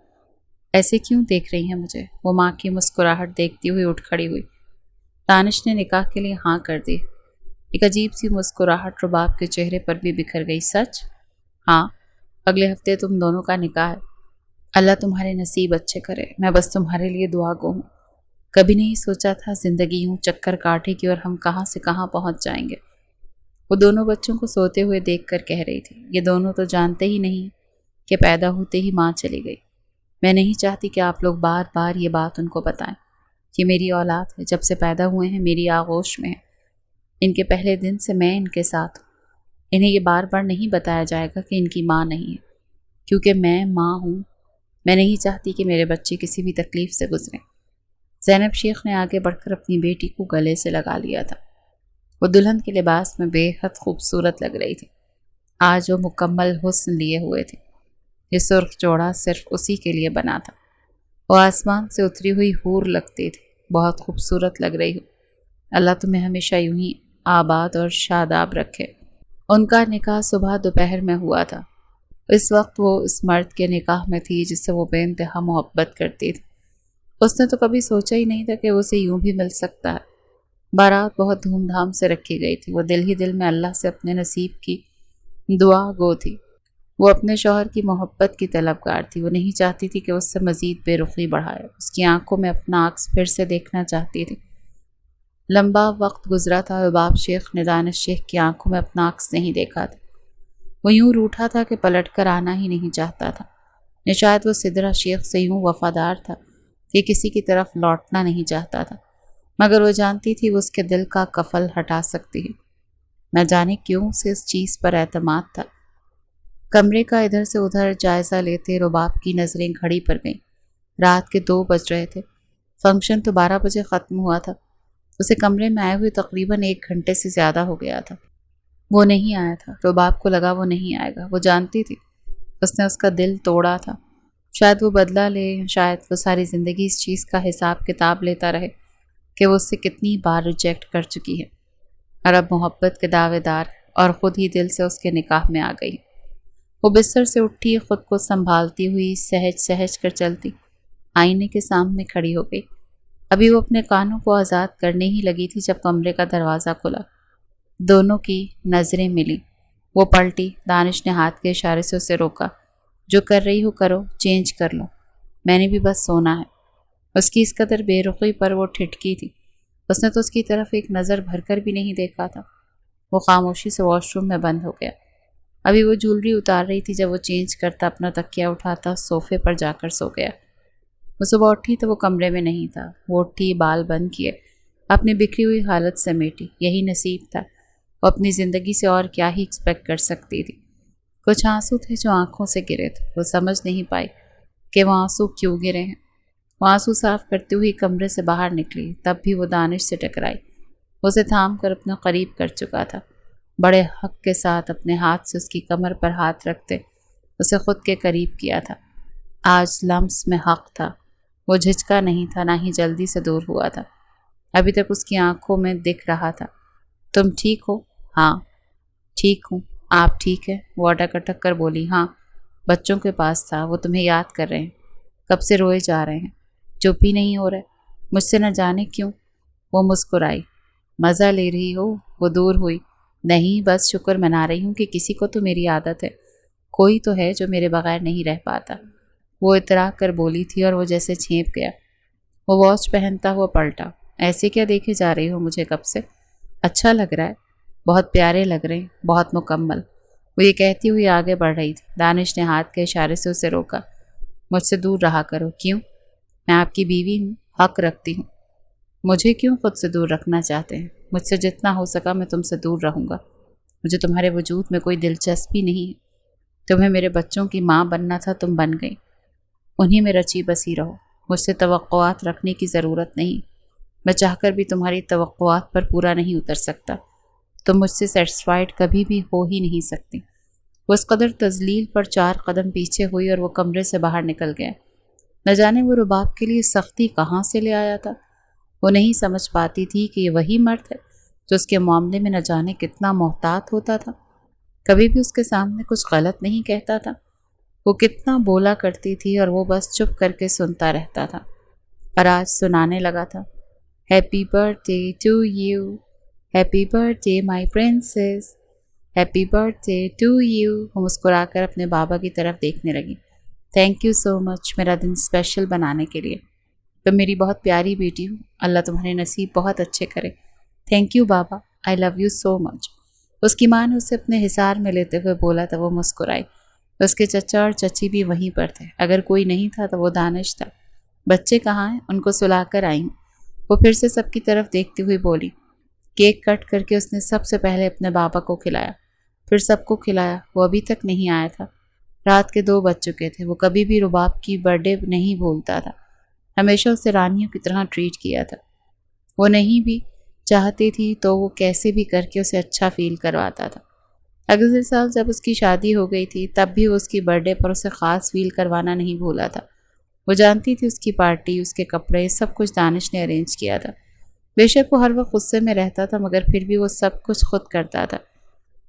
ایسے کیوں دیکھ رہی ہیں مجھے؟ وہ ماں کی مسکراہٹ دیکھتی ہوئی اٹھ کھڑی ہوئی۔ دانش نے نکاح کے لیے ہاں کر دی۔ ایک عجیب سی مسکراہٹ رباب کے چہرے پر بھی بکھر گئی۔ سچ؟ ہاں، اگلے ہفتے تم دونوں کا نکاح ہے۔ اللہ تمہارے نصیب اچھے کرے، میں بس تمہارے لیے دعا گو ہوں۔ کبھی نہیں سوچا تھا زندگی یوں چکر کاٹے گی اور ہم کہاں سے کہاں پہنچ جائیں گے۔ وہ دونوں بچوں کو سوتے ہوئے دیکھ کر کہہ رہی تھی، یہ دونوں تو جانتے ہی نہیں کہ پیدا ہوتے ہی ماں چلی گئی۔ میں نہیں چاہتی کہ آپ لوگ بار بار یہ بات ان کو بتائیں۔ یہ میری اولاد ہے، جب سے پیدا ہوئے ہیں میری آغوش میں ہے۔ ان کے پہلے دن سے میں ان کے ساتھ ہوں۔ انہیں یہ بار بار نہیں بتایا جائے گا کہ ان کی ماں نہیں ہے، کیونکہ میں ماں ہوں۔ میں نہیں چاہتی کہ میرے بچے کسی بھی تکلیف سے گزریں۔ زینب شیخ نے آگے بڑھ کر اپنی بیٹی کو گلے سے لگا لیا تھا۔ وہ دلہن کے لباس میں بے حد خوبصورت لگ رہی تھی۔ آج وہ مکمل حسن لیے ہوئے تھی۔ یہ سرخ جوڑا صرف اسی کے لیے بنا تھا۔ وہ آسمان سے اتری ہوئی حور لگتی تھی، بہت خوبصورت لگ رہی ہو۔ اللہ تمہیں ہمیشہ یوں ہی آباد اور شاداب رکھے۔ ان کا نکاح صبح دوپہر میں ہوا تھا۔ اس وقت وہ اس مرد کے نکاح میں تھی جس سے وہ بے انتہا محبت کرتی تھی۔ اس نے تو کبھی سوچا ہی نہیں تھا کہ اسے یوں بھی مل سکتا ہے۔ بارات بہت دھوم دھام سے رکھی گئی تھی۔ وہ دل ہی دل میں اللہ سے اپنے نصیب کی دعا گو تھی۔ وہ اپنے شوہر کی محبت کی طلبگار تھی۔ وہ نہیں چاہتی تھی کہ اس سے مزید بے رخی بڑھائے۔ اس کی آنکھوں میں اپنا عکس پھر سے دیکھنا چاہتی تھی۔ لمبا وقت گزرا تھا، رباب شیخ نے دانش شیخ کی آنکھوں میں اپنا عکس نہیں دیکھا تھا۔ وہ یوں روٹھا تھا کہ پلٹ کر آنا ہی نہیں چاہتا تھا۔ یا شاید وہ سدرا شیخ سے یوں وفادار تھا کہ کسی کی طرف لوٹنا نہیں چاہتا تھا، مگر وہ جانتی تھی وہ اس کے دل کا کفل ہٹا سکتی ہے۔ نہ جانے کیوں اسے اس چیز پر اعتماد تھا۔ کمرے کا ادھر سے ادھر جائزہ لیتے رباب کی نظریں گھڑی پر گئیں۔ رات کے 2 بج رہے تھے۔ فنکشن تو 12 بجے ختم ہوا تھا۔ اسے کمرے میں آئے ہوئے تقریباً 1 گھنٹے سے زیادہ ہو گیا تھا۔ وہ نہیں آیا تھا۔ رباب کو لگا وہ نہیں آئے گا۔ وہ جانتی تھی اس نے اس کا دل توڑا تھا۔ شاید وہ بدلہ لے، شاید وہ ساری زندگی اس چیز کا حساب کتاب لیتا رہے کہ وہ اس سے کتنی بار ریجیکٹ کر چکی ہے، اور اب محبت کے دعوے دار اور خود ہی دل سے اس کے نکاح میں آ گئی۔ وہ بستر سے اٹھی، خود کو سنبھالتی ہوئی سہج سہج کر چلتی آئینے کے سامنے کھڑی ہو گئی۔ ابھی وہ اپنے کانوں کو آزاد کرنے ہی لگی تھی جب کمرے کا دروازہ کھلا۔ دونوں کی نظریں ملی۔ وہ پلٹی۔ دانش نے ہاتھ کے اشارے سے اسے روکا۔ جو کر رہی ہو کرو، چینج کر لو، میں نے بھی بس سونا ہے۔ اس کی اس قدر بے رخی پر وہ ٹھٹکی تھی۔ اس نے تو اس کی طرف ایک نظر بھر کر بھی نہیں دیکھا تھا۔ وہ خاموشی سے واش روم میں بند ہو گیا۔ ابھی وہ جولری اتار رہی تھی جب وہ چینج کرتا، اپنا تکیہ اٹھاتا صوفے پر جا کر سو گیا۔ وہ صبح اٹھی تو وہ کمرے میں نہیں تھا۔ وہ اٹھی، بال بند کیے، اپنی بکھری ہوئی حالت سمیٹی۔ یہی نصیب تھا۔ وہ اپنی زندگی سے اور کیا ہی ایکسپیکٹ کر سکتی تھی۔ کچھ آنسو تھے جو آنکھوں سے گرے تھے۔ وہ سمجھ نہیں پائی کہ وہ آنسو کیوں گرے ہیں۔ وہ آنسو صاف کرتے ہوئی کمرے سے باہر نکلی، تب بھی وہ دانش سے ٹکرائی۔ وہ اسے تھام کر اپنے قریب کر چکا تھا۔ بڑے حق کے ساتھ اپنے ہاتھ سے اس کی کمر پر ہاتھ رکھتے اسے خود کے قریب کیا تھا۔ آج لمس میں حق تھا۔ وہ جھجکا نہیں تھا، نہ ہی جلدی سے دور ہوا تھا۔ ابھی تک اس کی آنکھوں میں دکھ رہا تھا تم ٹھیک ہو؟ ہاں ٹھیک ہوں، آپ ٹھیک ہے؟ وہ اٹک اٹک کر بولی۔ ہاں، بچوں کے پاس تھا، وہ تمہیں یاد کر رہے ہیں، کب سے روئے جا رہے ہیں، چپ ہی نہیں ہو رہے، مجھ سے نہ جانے کیوں۔ وہ مسکرائی۔ مزہ لے رہی ہو؟ وہ دور ہوئی۔ نہیں، بس شکر منا رہی ہوں کہ کسی کو تو میری عادت ہے، کوئی تو ہے جو میرے بغیر نہیں رہ پاتا۔ وہ اترا کر بولی تھی اور وہ جیسے چھینپ گیا۔ وہ واچ پہنتا ہوا پلٹا۔ ایسے کیا دیکھے جا رہی ہو مجھے کب سے؟ اچھا لگ رہا ہے، بہت پیارے لگ رہے ہیں، بہت مکمل۔ وہ یہ کہتی ہوئی آگے بڑھ رہی تھی۔ دانش نے ہاتھ کے اشارے سے اسے روکا۔ مجھ سے دور رہا کرو۔ کیوں؟ میں آپ کی بیوی ہوں، حق رکھتی ہوں۔ مجھے کیوں خود سے دور رکھنا چاہتے ہیں؟ مجھ سے جتنا ہو سکا میں تم سے دور رہوں گا۔ مجھے تمہارے وجود میں کوئی دلچسپی نہیں ہے۔ تمہیں میرے بچوں کی ماں بننا تھا، تم بن گئی، انہی میں رچی بسی رہو۔ مجھ سے توقعات رکھنے کی ضرورت نہیں، میں چاہ کر بھی تمہاری توقعات پر پورا نہیں اتر سکتا، تم مجھ سے سیٹسفائیڈ کبھی بھی ہو ہی نہیں سکتی۔ وہ اس قدر تذلیل پر 4 قدم پیچھے ہوئی اور وہ کمرے سے باہر نکل گیا۔ نہ جانے وہ رباب کے لیے سختی کہاں سے لے آیا تھا۔ وہ نہیں سمجھ پاتی تھی کہ یہ وہی مرد ہے جو اس کے معاملے میں نہ جانے کتنا محتاط ہوتا تھا، کبھی بھی اس کے سامنے کچھ غلط نہیں کہتا تھا، وہ کتنا بولا کرتی تھی اور وہ بس چپ کر کے سنتا رہتا تھا، اور آج سنانے لگا تھا۔ Happy birthday to you, happy birthday my princess, happy birthday to you. وہ مسکرا کر اپنے بابا کی طرف دیکھنے لگی۔ تھینک یو سو مچ میرا دن اسپیشل بنانے کے لیے، تم میری بہت پیاری بیٹی ہو، اللہ تمہارے نصیب بہت اچھے کرے۔ تھینک یو بابا، آئی لو یو سو مچ۔ اس کی ماں نے اسے اپنے حصار میں لیتے ہوئے بولا تو وہ مسکرائی۔ اس کے چچا اور چچی بھی وہیں پر تھے، اگر کوئی نہیں تھا تو وہ دانش تھا۔ بچے کہاں ہیں؟ ان کو سلا کر آئی ہوں۔ وہ پھر سے سب کی طرف دیکھتی ہوئی بولی۔ کیک کٹ کر کے اس نے سب سے پہلے اپنے بابا کو کھلایا، پھر سب کو کھلایا۔ وہ ابھی تک نہیں آیا تھا، رات کے 2 بج چکے تھے۔ وہ کبھی بھی رباب کی برتھ ڈے نہیں بھولتا تھا، ہمیشہ اسے رانیوں کی طرح ٹریٹ کیا تھا۔ وہ نہیں بھی چاہتی تھی تو وہ کیسے بھی کر کے اسے اچھا فیل کرواتا تھا۔ اگلے سال جب اس کی شادی ہو گئی تھی تب بھی وہ اس کی برتھ ڈے پر اسے خاص فیل کروانا نہیں بھولا تھا۔ وہ جانتی تھی اس کی پارٹی، اس کے کپڑے، سب کچھ دانش نے ارینج کیا تھا۔ بے شک وہ ہر وقت غصے میں رہتا تھا، مگر پھر بھی وہ سب کچھ خود کرتا تھا۔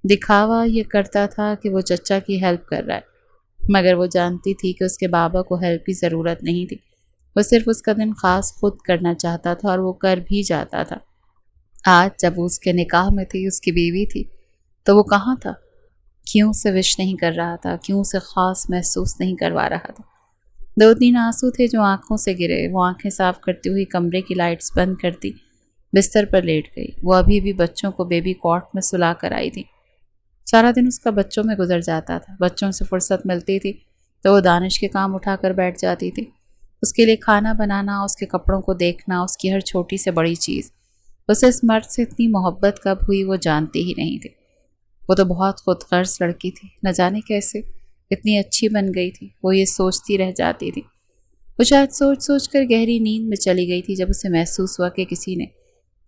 دکھاوا یہ کرتا تھا کہ وہ چچا کی ہیلپ کر رہا ہے، مگر وہ جانتی تھی کہ اس کے بابا کو ہیلپ کی ضرورت نہیں تھی۔ وہ صرف اس کا دن خاص خود کرنا چاہتا تھا اور وہ کر بھی جاتا تھا۔ آج جب وہ اس کے نکاح میں تھی، اس کی بیوی تھی، تو وہ کہاں تھا؟ کیوں اسے وش نہیں کر رہا تھا؟ کیوں اسے خاص محسوس نہیں کروا رہا تھا؟ 2-3 آنسو تھے جو آنکھوں سے گرے۔ وہ آنکھیں صاف کرتی ہوئی کمرے کی لائٹس بند کرتی بستر پر لیٹ گئی۔ وہ ابھی بھی بچوں کو بیبی کواٹ میں سلا کر آئی تھی۔ سارا دن اس کا بچوں میں گزر جاتا تھا۔ بچوں سے فرصت ملتی تھی تو وہ دانش کے کام اٹھا کر بیٹھ جاتی تھی، اس کے لیے کھانا بنانا، اس کے کپڑوں کو دیکھنا، اس کی ہر چھوٹی سے بڑی چیز۔ اسے اس مرد سے اتنی محبت کب ہوئی وہ جانتی ہی نہیں تھی۔ وہ تو بہت خود غرض لڑکی تھی، نہ جانے کیسے اتنی اچھی بن گئی تھی۔ وہ یہ سوچتی رہ جاتی تھی۔ وہ شاید سوچ سوچ کر گہری نیند میں چلی گئی تھی جب اسے محسوس ہوا کہ کسی نے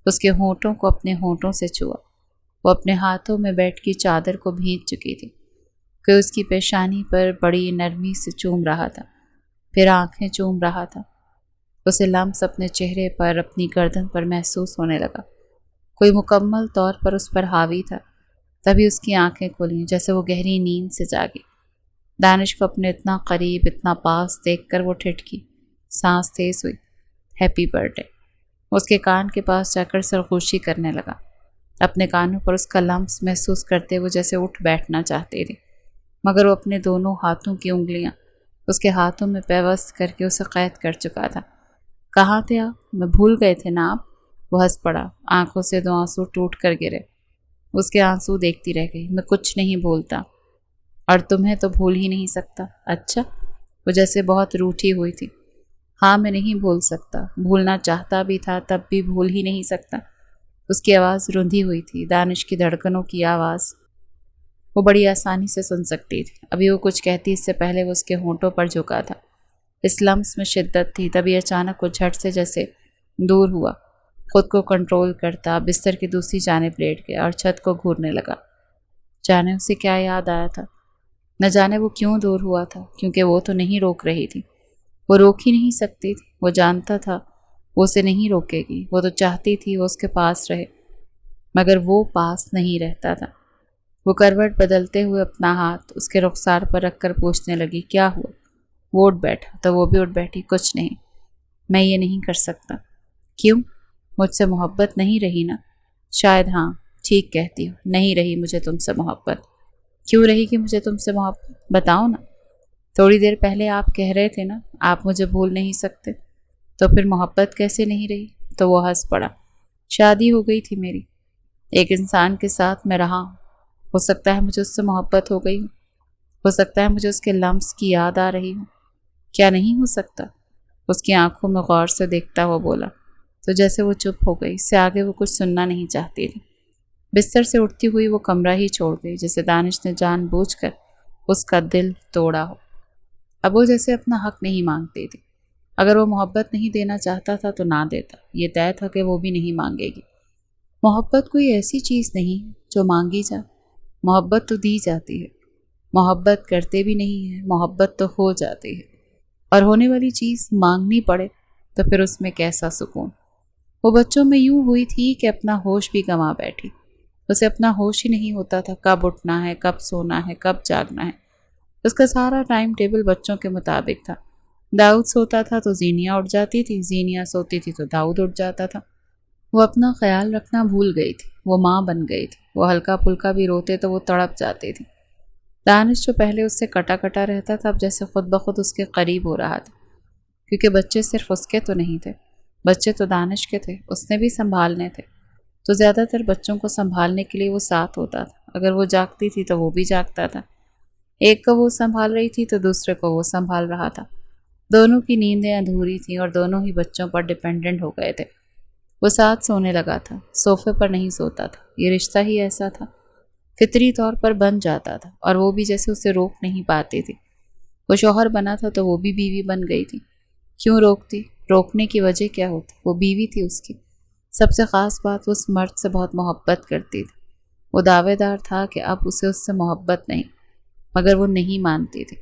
اس کے ہونٹوں کو اپنے ہونٹوں سے چھوا۔ وہ اپنے ہاتھوں میں بیٹھ کی چادر کو بھینچ چکی تھی کہ اس کی پیشانی پر بڑی نرمی سے چوم رہا تھا، پھر آنکھیں چوم رہا تھا۔ اسے لمس اپنے چہرے پر، اپنی گردن پر محسوس ہونے لگا، کوئی مکمل طور پر اس پر حاوی تھا۔ تبھی اس کی آنکھیں کھلیں جیسے وہ گہری نیند سے جاگی۔ دانش کو اپنے اتنا قریب، اتنا پاس دیکھ کر وہ ٹھٹکی، سانس تیز ہوئی۔ Happy birth day. اس کے کان کے پاس جا کر سرخوشی کرنے لگا، اپنے کانوں پر اس کا لمس محسوس کرتے وہ جیسے اٹھ بیٹھنا چاہتے تھے، مگر وہ اپنے دونوں ہاتھوں کی انگلیاں اس کے ہاتھوں میں پیوست کر کے اسے قید کر چکا تھا۔ کہاں تھے آپ؟ میں بھول گئے تھے نا آپ؟ وہ ہنس پڑا، آنکھوں سے 2 آنسو ٹوٹ کر گرے۔ اس کے آنسو دیکھتی رہ گئی۔ میں کچھ نہیں بھولتا، اور تمہیں تو بھول ہی نہیں سکتا۔ اچھا؟ وہ جیسے بہت روٹھی ہوئی تھی۔ ہاں میں نہیں بھول سکتا، بھولنا چاہتا بھی تھا تب بھی بھول ہی نہیں سکتا۔ اس کی آواز رندھی ہوئی تھی، دانش کی دھڑکنوں کی آواز وہ بڑی آسانی سے سن سکتی تھی۔ ابھی وہ کچھ کہتی اس سے پہلے وہ اس کے ہونٹوں پر جھکا تھا۔ اس لمس میں شدت تھی، تبھی اچانک وہ جھٹ سے جیسے دور ہوا، خود کو کنٹرول کرتا بستر کی دوسری جانب لیٹ گیا اور چھت کو گھورنے لگا۔ جانے اسے کیا یاد آیا تھا، نہ جانے وہ کیوں دور ہوا تھا، کیونکہ وہ تو نہیں روک رہی تھی، وہ روک ہی نہیں سکتی تھی۔ وہ جانتا تھا وہ اسے نہیں روکے گی، وہ تو چاہتی تھی وہ اس کے پاس رہے، مگر وہ پاس نہیں رہتا تھا۔ وہ کروٹ بدلتے ہوئے اپنا ہاتھ اس کے رخسار پر رکھ کر پوچھنے لگی، کیا ہوا؟ وہ اٹھ بیٹھا تو وہ بھی اٹھ بیٹھی، کچھ نہیں، میں یہ نہیں کر سکتا۔ کیوں؟ مجھ سے محبت نہیں رہی نا؟ شاید ہاں، ٹھیک کہتی ہو، نہیں رہی مجھے تم سے محبت۔ کیوں رہی کہ مجھے تم سے محبت؟ بتاؤ نا۔ تھوڑی دیر پہلے آپ کہہ رہے تھے نا آپ مجھے بھول نہیں سکتے، تو پھر محبت کیسے نہیں رہی؟ تو وہ ہنس پڑا۔ شادی ہو گئی تھی میری، ایک انسان کے ساتھ میں رہا ہوں، ہو سکتا ہے مجھے اس سے محبت ہو گئی ہو سکتا ہے مجھے اس کے لمس کی یاد آ رہی ہو۔ کیا نہیں ہو سکتا؟ اس کی آنکھوں میں غور سے دیکھتا ہوا بولا، تو جیسے وہ چپ ہو گئی، اس سے آگے وہ کچھ سننا نہیں چاہتی تھی۔ بستر سے اٹھتی ہوئی وہ کمرہ ہی چھوڑ گئی، جیسے دانش نے جان بوجھ کر اس کا دل توڑا ہو۔ اب وہ جیسے اپنا حق نہیں مانگتی تھی۔ اگر وہ محبت نہیں دینا چاہتا تھا تو نہ دیتا، یہ طے تھا کہ وہ بھی نہیں مانگے گی۔ محبت کوئی ایسی چیز نہیں جو مانگی جا، محبت تو دی جاتی ہے۔ محبت کرتے بھی نہیں ہے، محبت تو ہو جاتی ہے، اور ہونے والی چیز مانگنی پڑے تو پھر اس میں کیسا سکون۔ وہ بچوں میں یوں ہوئی تھی کہ اپنا ہوش بھی گنوا بیٹھی، اسے اپنا ہوش ہی نہیں ہوتا تھا، کب اٹھنا ہے، کب سونا ہے، کب جاگنا ہے۔ اس کا سارا ٹائم ٹیبل بچوں کے مطابق تھا۔ داؤد سوتا تھا تو زینیا اٹھ جاتی تھی، زینیا سوتی تھی تو داؤد اٹھ جاتا تھا۔ وہ اپنا خیال رکھنا بھول گئی تھی، وہ ماں بن گئی تھی۔ وہ ہلکا پھلکا بھی روتے تو وہ تڑپ جاتی تھی۔ دانش جو پہلے اس سے کٹا کٹا رہتا تھا اب جیسے خود بخود اس کے قریب ہو رہا تھا، کیونکہ بچے صرف اس کے تو نہیں تھے، بچے تو دانش کے تھے، اس نے بھی سنبھالنے تھے۔ تو زیادہ تر بچوں کو سنبھالنے کے لیے وہ ساتھ ہوتا تھا۔ اگر وہ جاگتی تھی تو وہ بھی جاگتا تھا، ایک کو وہ سنبھال رہی تھی تو دوسرے کو وہ سنبھال رہا تھا۔ دونوں کی نیندیں ادھوری تھیں اور دونوں ہی بچوں پر ڈیپینڈنٹ ہو گئے تھے۔ وہ ساتھ سونے لگا تھا، صوفے پر نہیں سوتا تھا، یہ رشتہ ہی ایسا تھا، فطری طور پر بن جاتا تھا، اور وہ بھی جیسے اسے روک نہیں پاتی تھی۔ وہ شوہر بنا تھا تو وہ بھی بیوی بن گئی تھی، کیوں روکتی؟ روکنے کی وجہ کیا ہوتی؟ وہ بیوی تھی اس کی۔ سب سے خاص بات، وہ اس مرد سے بہت محبت کرتی تھی۔ وہ دعوے دار تھا کہ اب اسے اس سے محبت نہیں، مگر وہ نہیں مانتی تھی۔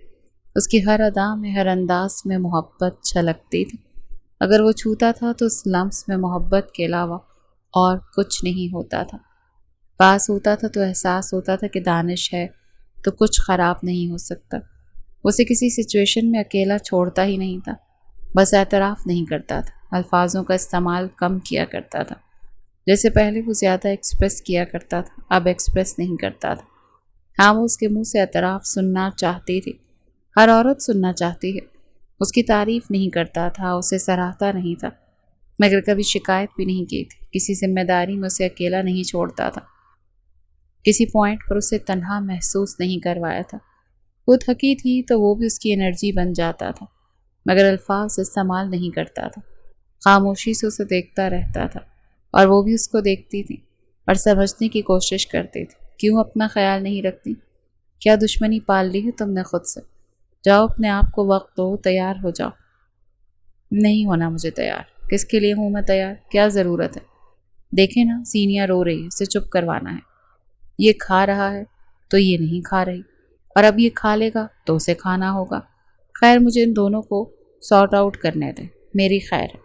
اس کی ہر ادا میں، ہر انداز میں محبت چھلکتی تھی۔ اگر وہ چھوتا تھا تو اس لمس میں محبت کے علاوہ اور کچھ نہیں ہوتا تھا۔ پاس ہوتا تھا تو احساس ہوتا تھا کہ دانش ہے تو کچھ خراب نہیں ہو سکتا۔ اسے کسی سچویشن میں اکیلا چھوڑتا ہی نہیں تھا، بس اعتراف نہیں کرتا تھا، الفاظوں کا استعمال کم کیا کرتا تھا۔ جیسے پہلے وہ زیادہ ایکسپریس کیا کرتا تھا، اب ایکسپریس نہیں کرتا تھا۔ ہاں، وہ اس کے منہ سے اعتراف سننا چاہتی تھی، ہر عورت سننا چاہتی ہے۔ اس کی تعریف نہیں کرتا تھا، اسے سراہتا نہیں تھا، مگر کبھی شکایت بھی نہیں کی تھی۔ کسی ذمہ داری میں اسے اکیلا نہیں چھوڑتا تھا، کسی پوائنٹ پر اسے تنہا محسوس نہیں کروایا تھا۔ وہ تھکی تھی تو وہ بھی اس کی انرجی بن جاتا تھا، مگر الفاظ استعمال نہیں کرتا تھا، خاموشی سے اسے دیکھتا رہتا تھا، اور وہ بھی اس کو دیکھتی تھی اور سمجھنے کی کوشش کرتی تھی۔ کیوں اپنا خیال نہیں رکھتی؟ کیا دشمنی پال لی ہے تم نے خود سے؟ جاؤ اپنے آپ کو وقت دو، تیار ہو جاؤ۔ نہیں ہونا مجھے تیار، کس کے لیے ہوں میں تیار؟ کیا ضرورت ہے؟ دیکھیں نا، زینیا رو رہی ہے، اسے چپ کروانا ہے۔ یہ کھا رہا ہے تو یہ نہیں کھا رہی، اور اب یہ کھا لے گا تو اسے کھانا ہوگا۔ خیر، مجھے ان دونوں کو سارٹ آؤٹ کرنے دیں، میری خیر ہے۔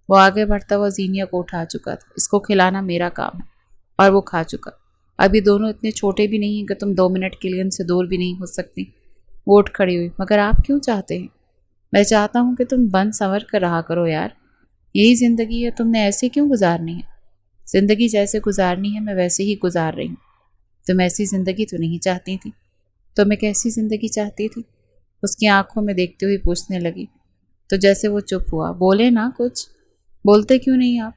وہ آگے بڑھتا ہوا زینیا کو اٹھا چکا تھا۔ اس کو کھلانا میرا کام ہے، اور وہ کھا چکا۔ اب یہ دونوں اتنے چھوٹے بھی نہیں ہیں کہ تم 2 منٹ کے لیے ان سے دور بھی نہیں ہو سکتی۔ وہ اٹھ کھڑی ہوئی، مگر آپ کیوں چاہتے ہیں؟ میں چاہتا ہوں کہ تم بن سنور کر رہا کرو یار، یہی زندگی ہے، تم نے ایسے کیوں گزارنی ہے؟ زندگی جیسے گزارنی ہے میں ویسے ہی گزار رہی ہوں۔ تم ایسی زندگی تو نہیں چاہتی تھی، تم ایک ایسی زندگی چاہتی تھی؟ اس کی آنکھوں میں دیکھتے ہوئی پوچھنے لگی۔ تو جیسے وہ چپ ہوا، بولے نا کچھ، بولتے کیوں نہیں آپ؟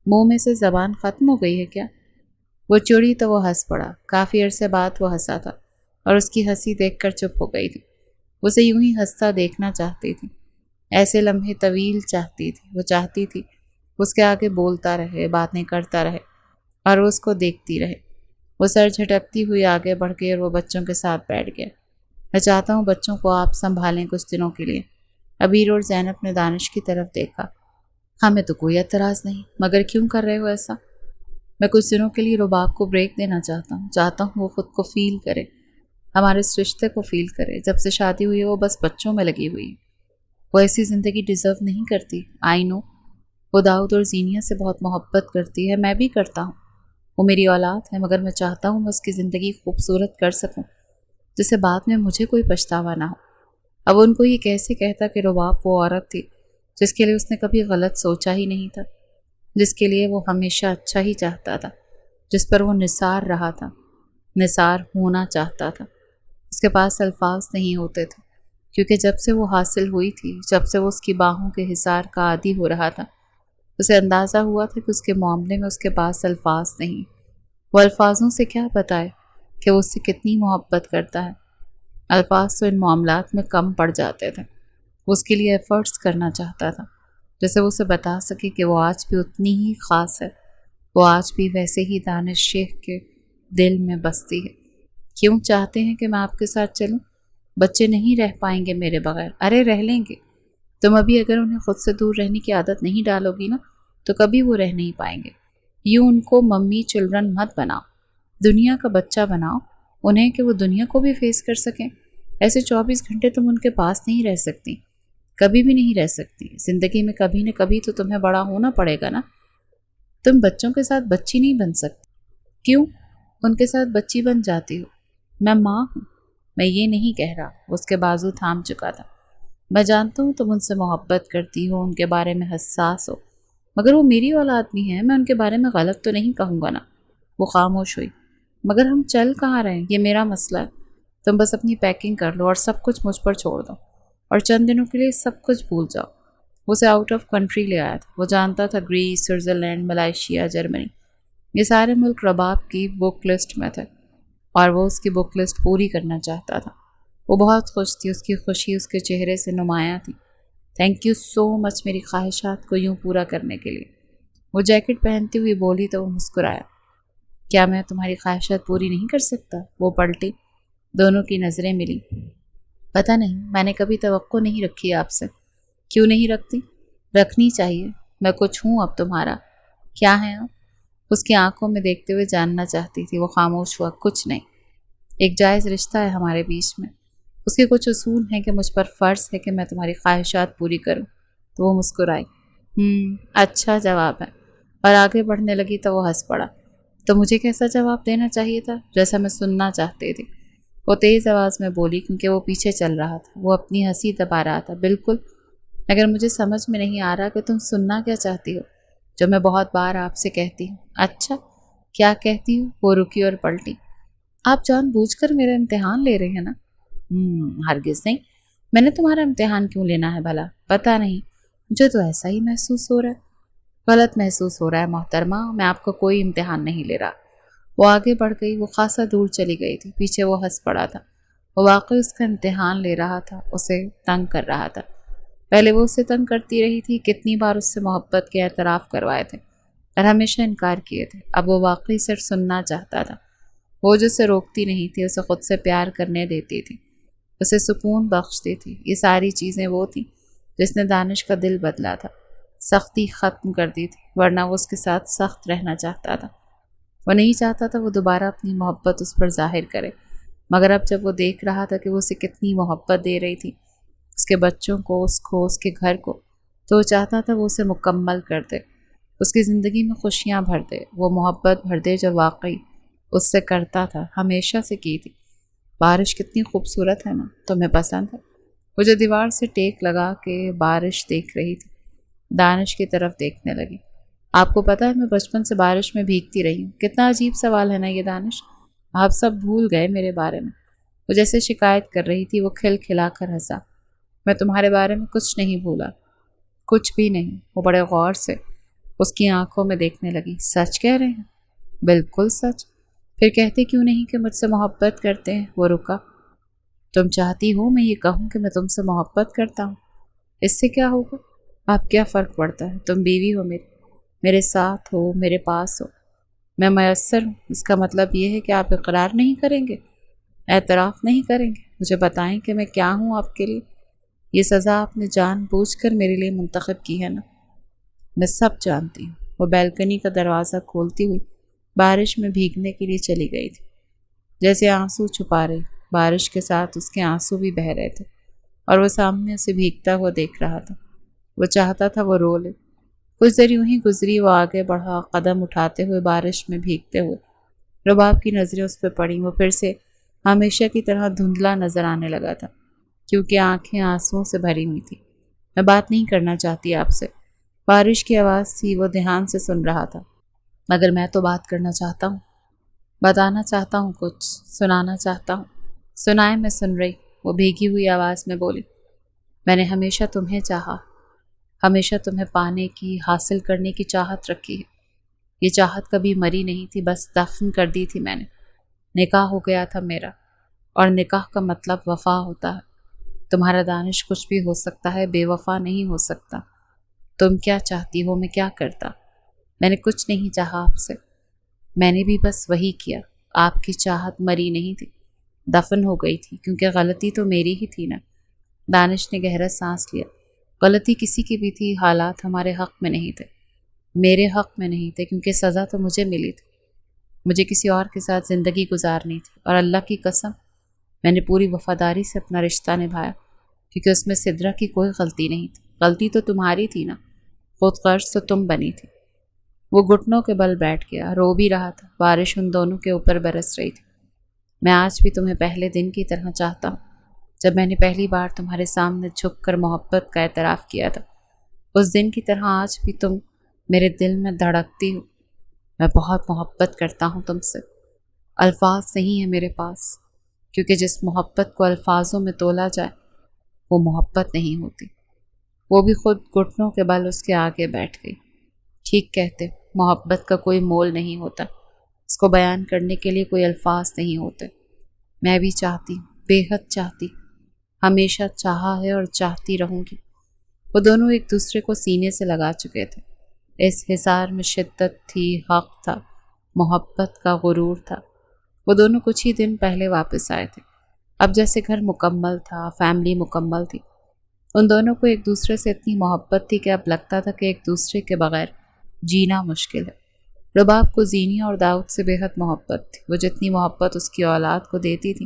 منہ میں سے زبان ختم ہو گئی ہے کیا؟ وہ چڑی تو وہ ہنس پڑا، کافی عرصے بعد وہ ہنسا تھا، اور اس کی ہنسی دیکھ کر چپ ہو گئی تھی۔ اسے یوں ہی ہنستا دیکھنا چاہتی تھی، ایسے لمحے طویل چاہتی تھی۔ وہ چاہتی تھی اس کے آگے بولتا رہے، باتیں کرتا رہے، اور وہ اس کو دیکھتی رہے۔ وہ سر جھٹکتی ہوئی آگے بڑھ گئی اور وہ بچوں کے ساتھ بیٹھ گیا۔ میں چاہتا ہوں بچوں کو آپ سنبھالیں کچھ دنوں کے لیے۔ ابیر اور زینب نے دانش کی طرف دیکھا۔ ہمیں تو کوئی اعتراض نہیں، مگر کیوں کر رہے ہو ایسا؟ میں کچھ دنوں کے لیے رباب کو بریک دینا چاہتا ہوں وہ خود کو فیل کرے، ہمارے اس رشتے کو فیل کرے۔ جب سے شادی ہوئی ہے وہ بس بچوں میں لگی ہوئی ہے، وہ ایسی زندگی ڈیزرو نہیں کرتی۔ آئی نو، وہ داؤد اور زینیا سے بہت محبت کرتی ہے، میں بھی کرتا ہوں، وہ میری اولاد ہے، مگر میں چاہتا ہوں میں اس کی زندگی خوبصورت کر سکوں جسے بعد میں مجھے کوئی پچھتاوا نہ ہو۔ اب ان کو یہ کیسے کہتا کہ رباب وہ عورت تھی جس کے لیے اس نے کبھی غلط سوچا ہی نہیں تھا، جس کے لیے وہ ہمیشہ اچھا ہی چاہتا تھا، جس پر وہ نثار رہا تھا، نثار ہونا چاہتا تھا۔ اس کے پاس الفاظ نہیں ہوتے تھے، کیونکہ جب سے وہ حاصل ہوئی تھی، جب سے وہ اس کی باہوں کے حصار کا عادی ہو رہا تھا، اسے اندازہ ہوا تھا کہ اس کے معاملے میں اس کے پاس الفاظ نہیں۔ وہ الفاظوں سے کیا بتائے کہ وہ اس سے کتنی محبت کرتا ہے۔ الفاظ تو ان معاملات میں کم پڑ جاتے تھے۔ وہ اس کے لیے ایفرٹس کرنا چاہتا تھا، جیسے وہ اسے بتا سکے کہ وہ آج بھی اتنی ہی خاص ہے، وہ آج بھی ویسے ہی دانش شیخ کے دل میں بستی ہے۔ کیوں چاہتے ہیں کہ میں آپ کے ساتھ چلوں؟ بچے نہیں رہ پائیں گے میرے بغیر۔ ارے رہ لیں گے، تم ابھی اگر انہیں خود سے دور رہنے کی عادت نہیں ڈالو گی نا تو کبھی وہ رہ نہیں پائیں گے۔ یوں ان کو ممی چلڈرن مت بناؤ، دنیا کا بچہ بناؤ انہیں کہ وہ دنیا کو بھی فیس کر سکیں۔ ایسے 24 گھنٹے تم ان کے پاس نہیں رہ سکتی، کبھی بھی نہیں رہ سکتی۔ زندگی میں کبھی نہ کبھی تو تمہیں بڑا ہونا پڑے گا نا۔ تم بچوں کے ساتھ بچی نہیں بن سکتی۔ کیوں ان کے ساتھ بچی بن جاتی ہو؟ میں ماں ہوں، میں یہ نہیں کہہ رہا۔ اس کے بازو تھام چکا تھا۔ میں جانتا ہوں تم ان سے محبت کرتی ہو، ان کے بارے میں حساس ہو، مگر وہ میری اولاد بھی ہیں، میں ان کے بارے میں غلط تو نہیں کہوں گا نا۔ وہ خاموش ہوئی۔ مگر ہم چل کہاں رہے ہیں؟ یہ میرا مسئلہ ہے۔ تم بس اپنی پیکنگ کر لو اور سب کچھ مجھ پر چھوڑ دو، اور چند دنوں کے لیے سب کچھ بھول جاؤ۔ وہ اسے آؤٹ آف کنٹری لے آیا تھا۔ وہ جانتا تھا گریس، سوئٹزرلینڈ، ملائیشیا، جرمنی، یہ سارے ملک رباب کی بک لسٹ میں تھے، اور وہ اس کی بک لسٹ پوری کرنا چاہتا تھا۔ وہ بہت خوش تھی، اس کی خوشی اس کے چہرے سے نمایاں تھی۔ تھینک یو سو مچ میری خواہشات کو یوں پورا کرنے کے لیے۔ وہ جیکٹ پہنتی ہوئی بولی تو وہ مسکرایا۔ کیا میں تمہاری خواہشات پوری نہیں کر سکتا؟ وہ پلٹی، دونوں کی نظریں ملی۔ پتہ نہیں، میں نے کبھی توقع نہیں رکھی آپ سے۔ کیوں نہیں رکھتی؟ رکھنی چاہیے۔ میں کچھ ہوں اب تمہارا۔ کیا ہے آپ؟ اس کی آنکھوں میں دیکھتے ہوئے جاننا چاہتی تھی۔ وہ خاموش ہوا۔ کچھ نہیں، ایک جائز رشتہ ہے ہمارے بیچ میں۔ اس کے کچھ اصول ہیں کہ مجھ پر فرض ہے کہ میں تمہاری خواہشات پوری کروں۔ تو وہ مسکرائی۔ اچھا جواب ہے۔ اور آگے بڑھنے لگی تو وہ ہنس پڑا۔ تو مجھے کیسا جواب دینا چاہیے تھا جیسا میں سننا چاہتی تھی؟ وہ تیز آواز میں بولی، کیونکہ وہ پیچھے چل رہا تھا۔ وہ اپنی ہنسی دبا رہا تھا۔ بالکل، اگر مجھے سمجھ میں نہیں آ رہا کہ تم سننا کیا چاہتی ہو، جو میں بہت بار آپ سے کہتی ہوں۔ اچھا، کیا کہتی ہو؟ وہ رکی اور پلٹی۔ آپ جان بوجھ کر میرا امتحان لے رہے ہیں نا؟ ہرگز نہیں۔ میں نے تمہارا امتحان کیوں لینا ہے بھلا؟ پتہ نہیں، مجھے تو ایسا ہی محسوس ہو رہا ہے۔ غلط محسوس ہو رہا ہے محترمہ، میں آپ کو کوئی امتحان نہیں لے رہا۔ وہ آگے بڑھ گئی۔ وہ خاصا دور چلی گئی تھی۔ پیچھے وہ ہنس پڑا تھا۔ وہ واقعی اس کا امتحان لے رہا تھا، اسے تنگ کر رہا تھا۔ پہلے وہ اسے تنگ کرتی رہی تھی، کتنی بار اس سے محبت کے اعتراف کروائے تھے اور ہمیشہ انکار کیے تھے۔ اب وہ واقعی صرف سننا چاہتا تھا۔ وہ جو اسے روکتی نہیں تھی، اسے خود سے پیار کرنے دیتی تھی، اسے سکون بخشتی تھی۔ یہ ساری چیزیں وہ تھیں جس نے دانش کا دل بدلا تھا، سختی ختم کر دی تھی، ورنہ وہ اس کے ساتھ سخت رہنا چاہتا تھا۔ وہ نہیں چاہتا تھا وہ دوبارہ اپنی محبت اس پر ظاہر کرے، مگر اب جب وہ دیکھ رہا تھا کہ وہ اسے کتنی محبت دے رہی تھی، اس کے بچوں کو، اس کے گھر کو، تو وہ چاہتا تھا وہ اسے مکمل کر دے، اس کی زندگی میں خوشیاں بھر دے، وہ محبت بھر دے جو واقعی اس سے کرتا تھا، ہمیشہ سے کی تھی۔ بارش کتنی خوبصورت ہے نا، تمہیں پسند ہے؟ وہ جو دیوار سے ٹیک لگا کے بارش دیکھ رہی تھی، دانش کی طرف دیکھنے لگی۔ آپ کو پتہ ہے میں بچپن سے بارش میں بھیگتی رہی ہوں۔ کتنا عجیب سوال ہے نا یہ دانش، آپ سب بھول گئے میرے بارے میں۔ وہ جیسے شکایت کر رہی تھی۔ وہ کھل کھلا کر ہنسا۔ میں تمہارے بارے میں کچھ نہیں بھولا، کچھ بھی نہیں۔ وہ بڑے غور سے اس کی آنکھوں میں دیکھنے لگی۔ سچ کہہ رہے ہیں؟ بالکل سچ۔ پھر کہتے کیوں نہیں کہ مجھ سے محبت کرتے ہیں؟ وہ رکا۔ تم چاہتی ہو میں یہ کہوں کہ میں تم سے محبت کرتا ہوں؟ اس سے کیا ہوگا؟ آپ کیا فرق پڑتا ہے؟ تم بیوی ہو میرے ساتھ ہو، میرے پاس ہو، میں میسر ہوں۔ اس کا مطلب یہ ہے کہ آپ اقرار نہیں کریں گے، اعتراف نہیں کریں گے؟ مجھے بتائیں کہ میں کیا ہوں آپ کے لیے؟ یہ سزا آپ نے جان بوجھ کر میرے لیے منتخب کی ہے نا؟ میں سب جانتی ہوں۔ وہ بیلکنی کا دروازہ کھولتی ہوئی بارش میں بھیگنے کے لیے چلی گئی تھی، جیسے آنسو چھپا رہی۔ بارش کے ساتھ اس کے آنسو بھی بہہ رہے تھے، اور وہ سامنے اسے بھیگتا ہوا دیکھ رہا تھا۔ وہ چاہتا تھا وہ رو لے، کچھ دیر یوں ہی گزری، وہ آگے بڑھا، قدم اٹھاتے ہوئے بارش میں بھیگتے ہوئے۔ رباب کی نظریں اس پہ پڑیں، وہ پھر سے ہمیشہ کی طرح دھندلا نظر آنے لگا تھا، کیونکہ آنکھیں آنسوؤں سے بھری ہوئی تھی۔ میں بات نہیں کرنا چاہتی آپ سے، بارش کی آواز تھی، وہ دھیان سے سن رہا تھا۔ مگر میں تو بات کرنا چاہتا ہوں، بتانا چاہتا ہوں، کچھ سنانا چاہتا ہوں۔ سنائے، میں سن رہی، وہ بھیگی ہوئی آواز میں بولی۔ میں نے ہمیشہ تمہیں چاہا، ہمیشہ تمہیں پانے کی، حاصل کرنے کی چاہت رکھی ہے۔ یہ چاہت کبھی مری نہیں تھی، بس دفن کر دی تھی میں نے۔ نکاح ہو گیا تھا میرا، اور نکاح کا مطلب وفا ہوتا ہے۔ تمہارا دانش کچھ بھی ہو سکتا ہے، بے وفا نہیں ہو سکتا۔ تم کیا چاہتی ہو، میں کیا کرتا؟ میں نے کچھ نہیں چاہا آپ سے، میں نے بھی بس وہی کیا۔ آپ کی چاہت مری نہیں تھی، دفن ہو گئی تھی، کیونکہ غلطی تو میری ہی تھی نا۔ دانش نے گہرا سانس لیا۔ غلطی کسی کی بھی تھی، حالات ہمارے حق میں نہیں تھے، میرے حق میں نہیں تھے، کیونکہ سزا تو مجھے ملی تھی۔ مجھے کسی اور کے ساتھ زندگی گزارنی تھی، اور اللہ کی قسم میں نے پوری وفاداری سے اپنا رشتہ نبھایا، کیونکہ اس میں سدرا کی کوئی غلطی نہیں تھی۔ غلطی تو تمہاری تھی نا، خود غرض تو تم بنی تھی۔ وہ گھٹنوں کے بل بیٹھ گیا، رو بھی رہا تھا، بارش ان دونوں کے اوپر برس رہی تھی۔ میں آج بھی تمہیں پہلے دن کی طرح چاہتا ہوں، جب میں نے پہلی بار تمہارے سامنے جھک کر محبت کا اعتراف کیا تھا۔ اس دن کی طرح آج بھی تم میرے دل میں دھڑکتی ہو۔ میں بہت محبت کرتا ہوں تم سے، الفاظ نہیں ہیں میرے پاس، کیونکہ جس محبت کو الفاظوں میں تولا جائے وہ محبت نہیں ہوتی۔ وہ بھی خود گھٹنوں کے بل اس کے آگے بیٹھ گئی۔ ٹھیک کہتے، محبت کا کوئی مول نہیں ہوتا، اس کو بیان کرنے کے لیے کوئی الفاظ نہیں ہوتے۔ میں بھی چاہتی، بے حد چاہتی، ہمیشہ چاہا ہے اور چاہتی رہوں گی۔ وہ دونوں ایک دوسرے کو سینے سے لگا چکے تھے۔ اس حصار میں شدت تھی، حق تھا، محبت کا غرور تھا۔ وہ دونوں کچھ ہی دن پہلے واپس آئے تھے۔ اب جیسے گھر مکمل تھا، فیملی مکمل تھی۔ ان دونوں کو ایک دوسرے سے اتنی محبت تھی کہ اب لگتا تھا کہ ایک دوسرے کے بغیر جینا مشکل ہے۔ رباب کو زینیا اور داؤد سے بے حد محبت تھی۔ وہ جتنی محبت اس کی اولاد کو دیتی تھی،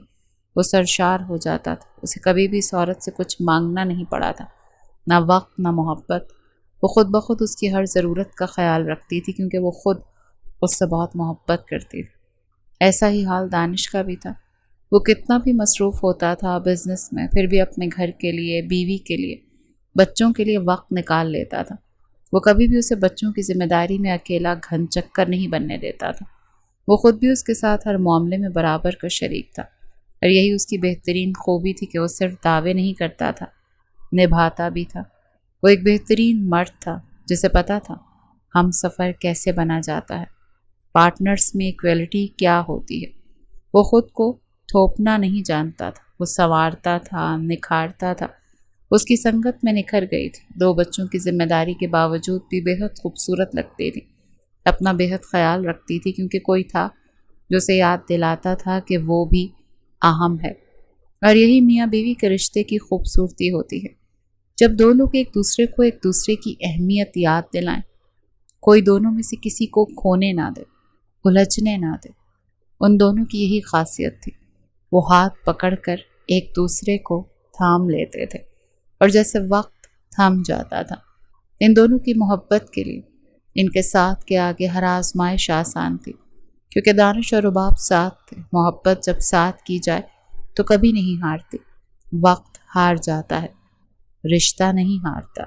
وہ سرشار ہو جاتا تھا۔ اسے کبھی بھی اس عورت سے کچھ مانگنا نہیں پڑا تھا، نہ وقت، نہ محبت۔ وہ خود بخود اس کی ہر ضرورت کا خیال رکھتی تھی، کیونکہ وہ خود اس سے بہت محبت کرتی تھی۔ ایسا ہی حال دانش کا بھی تھا۔ وہ کتنا بھی مصروف ہوتا تھا بزنس میں، پھر بھی اپنے گھر کے لیے، بیوی کے لیے، بچوں کے لیے وقت نکال لیتا تھا۔ وہ کبھی بھی اسے بچوں کی ذمہ داری میں اکیلا گھن چکر نہیں بننے دیتا تھا۔ وہ خود بھی اس کے ساتھ ہر معاملے میں برابر کا شریک تھا، اور یہی اس کی بہترین خوبی تھی کہ وہ صرف دعوے نہیں کرتا تھا، نبھاتا بھی تھا۔ وہ ایک بہترین مرد تھا جسے پتا تھا ہم سفر کیسے بنا جاتا ہے، پارٹنرز میں ایکویلٹی کیا ہوتی ہے۔ وہ خود کو تھوپنا نہیں جانتا تھا، وہ سنوارتا تھا، نکھارتا تھا۔ اس کی سنگت میں نکھر گئی تھی۔ دو بچوں کی ذمہ داری کے باوجود بھی بے حد خوبصورت لگتی تھی، اپنا بے حد خیال رکھتی تھی، کیونکہ کوئی تھا جو اسے یاد دلاتا تھا کہ وہ بھی اہم ہے۔ اور یہی میاں بیوی کے رشتے کی خوبصورتی ہوتی ہے، جب دو لوگ ایک دوسرے کو ایک دوسرے کی اہمیت یاد دلائیں، کوئی دونوں میں سے کسی کو کھونے نہ دے، الجھنے نہ دے۔ ان دونوں کی یہی خاصیت تھی، وہ ہاتھ پکڑ کر ایک دوسرے کو تھام لیتے تھے، اور جیسے وقت تھم جاتا تھا۔ ان دونوں کی محبت کے لیے ان کے ساتھ کے آگے ہر آزمائش آسان تھی، کیونکہ دانش اور رباب ساتھ تھے۔ محبت جب ساتھ کی جائے تو کبھی نہیں ہارتی۔ وقت ہار جاتا ہے، رشتہ نہیں ہارتا۔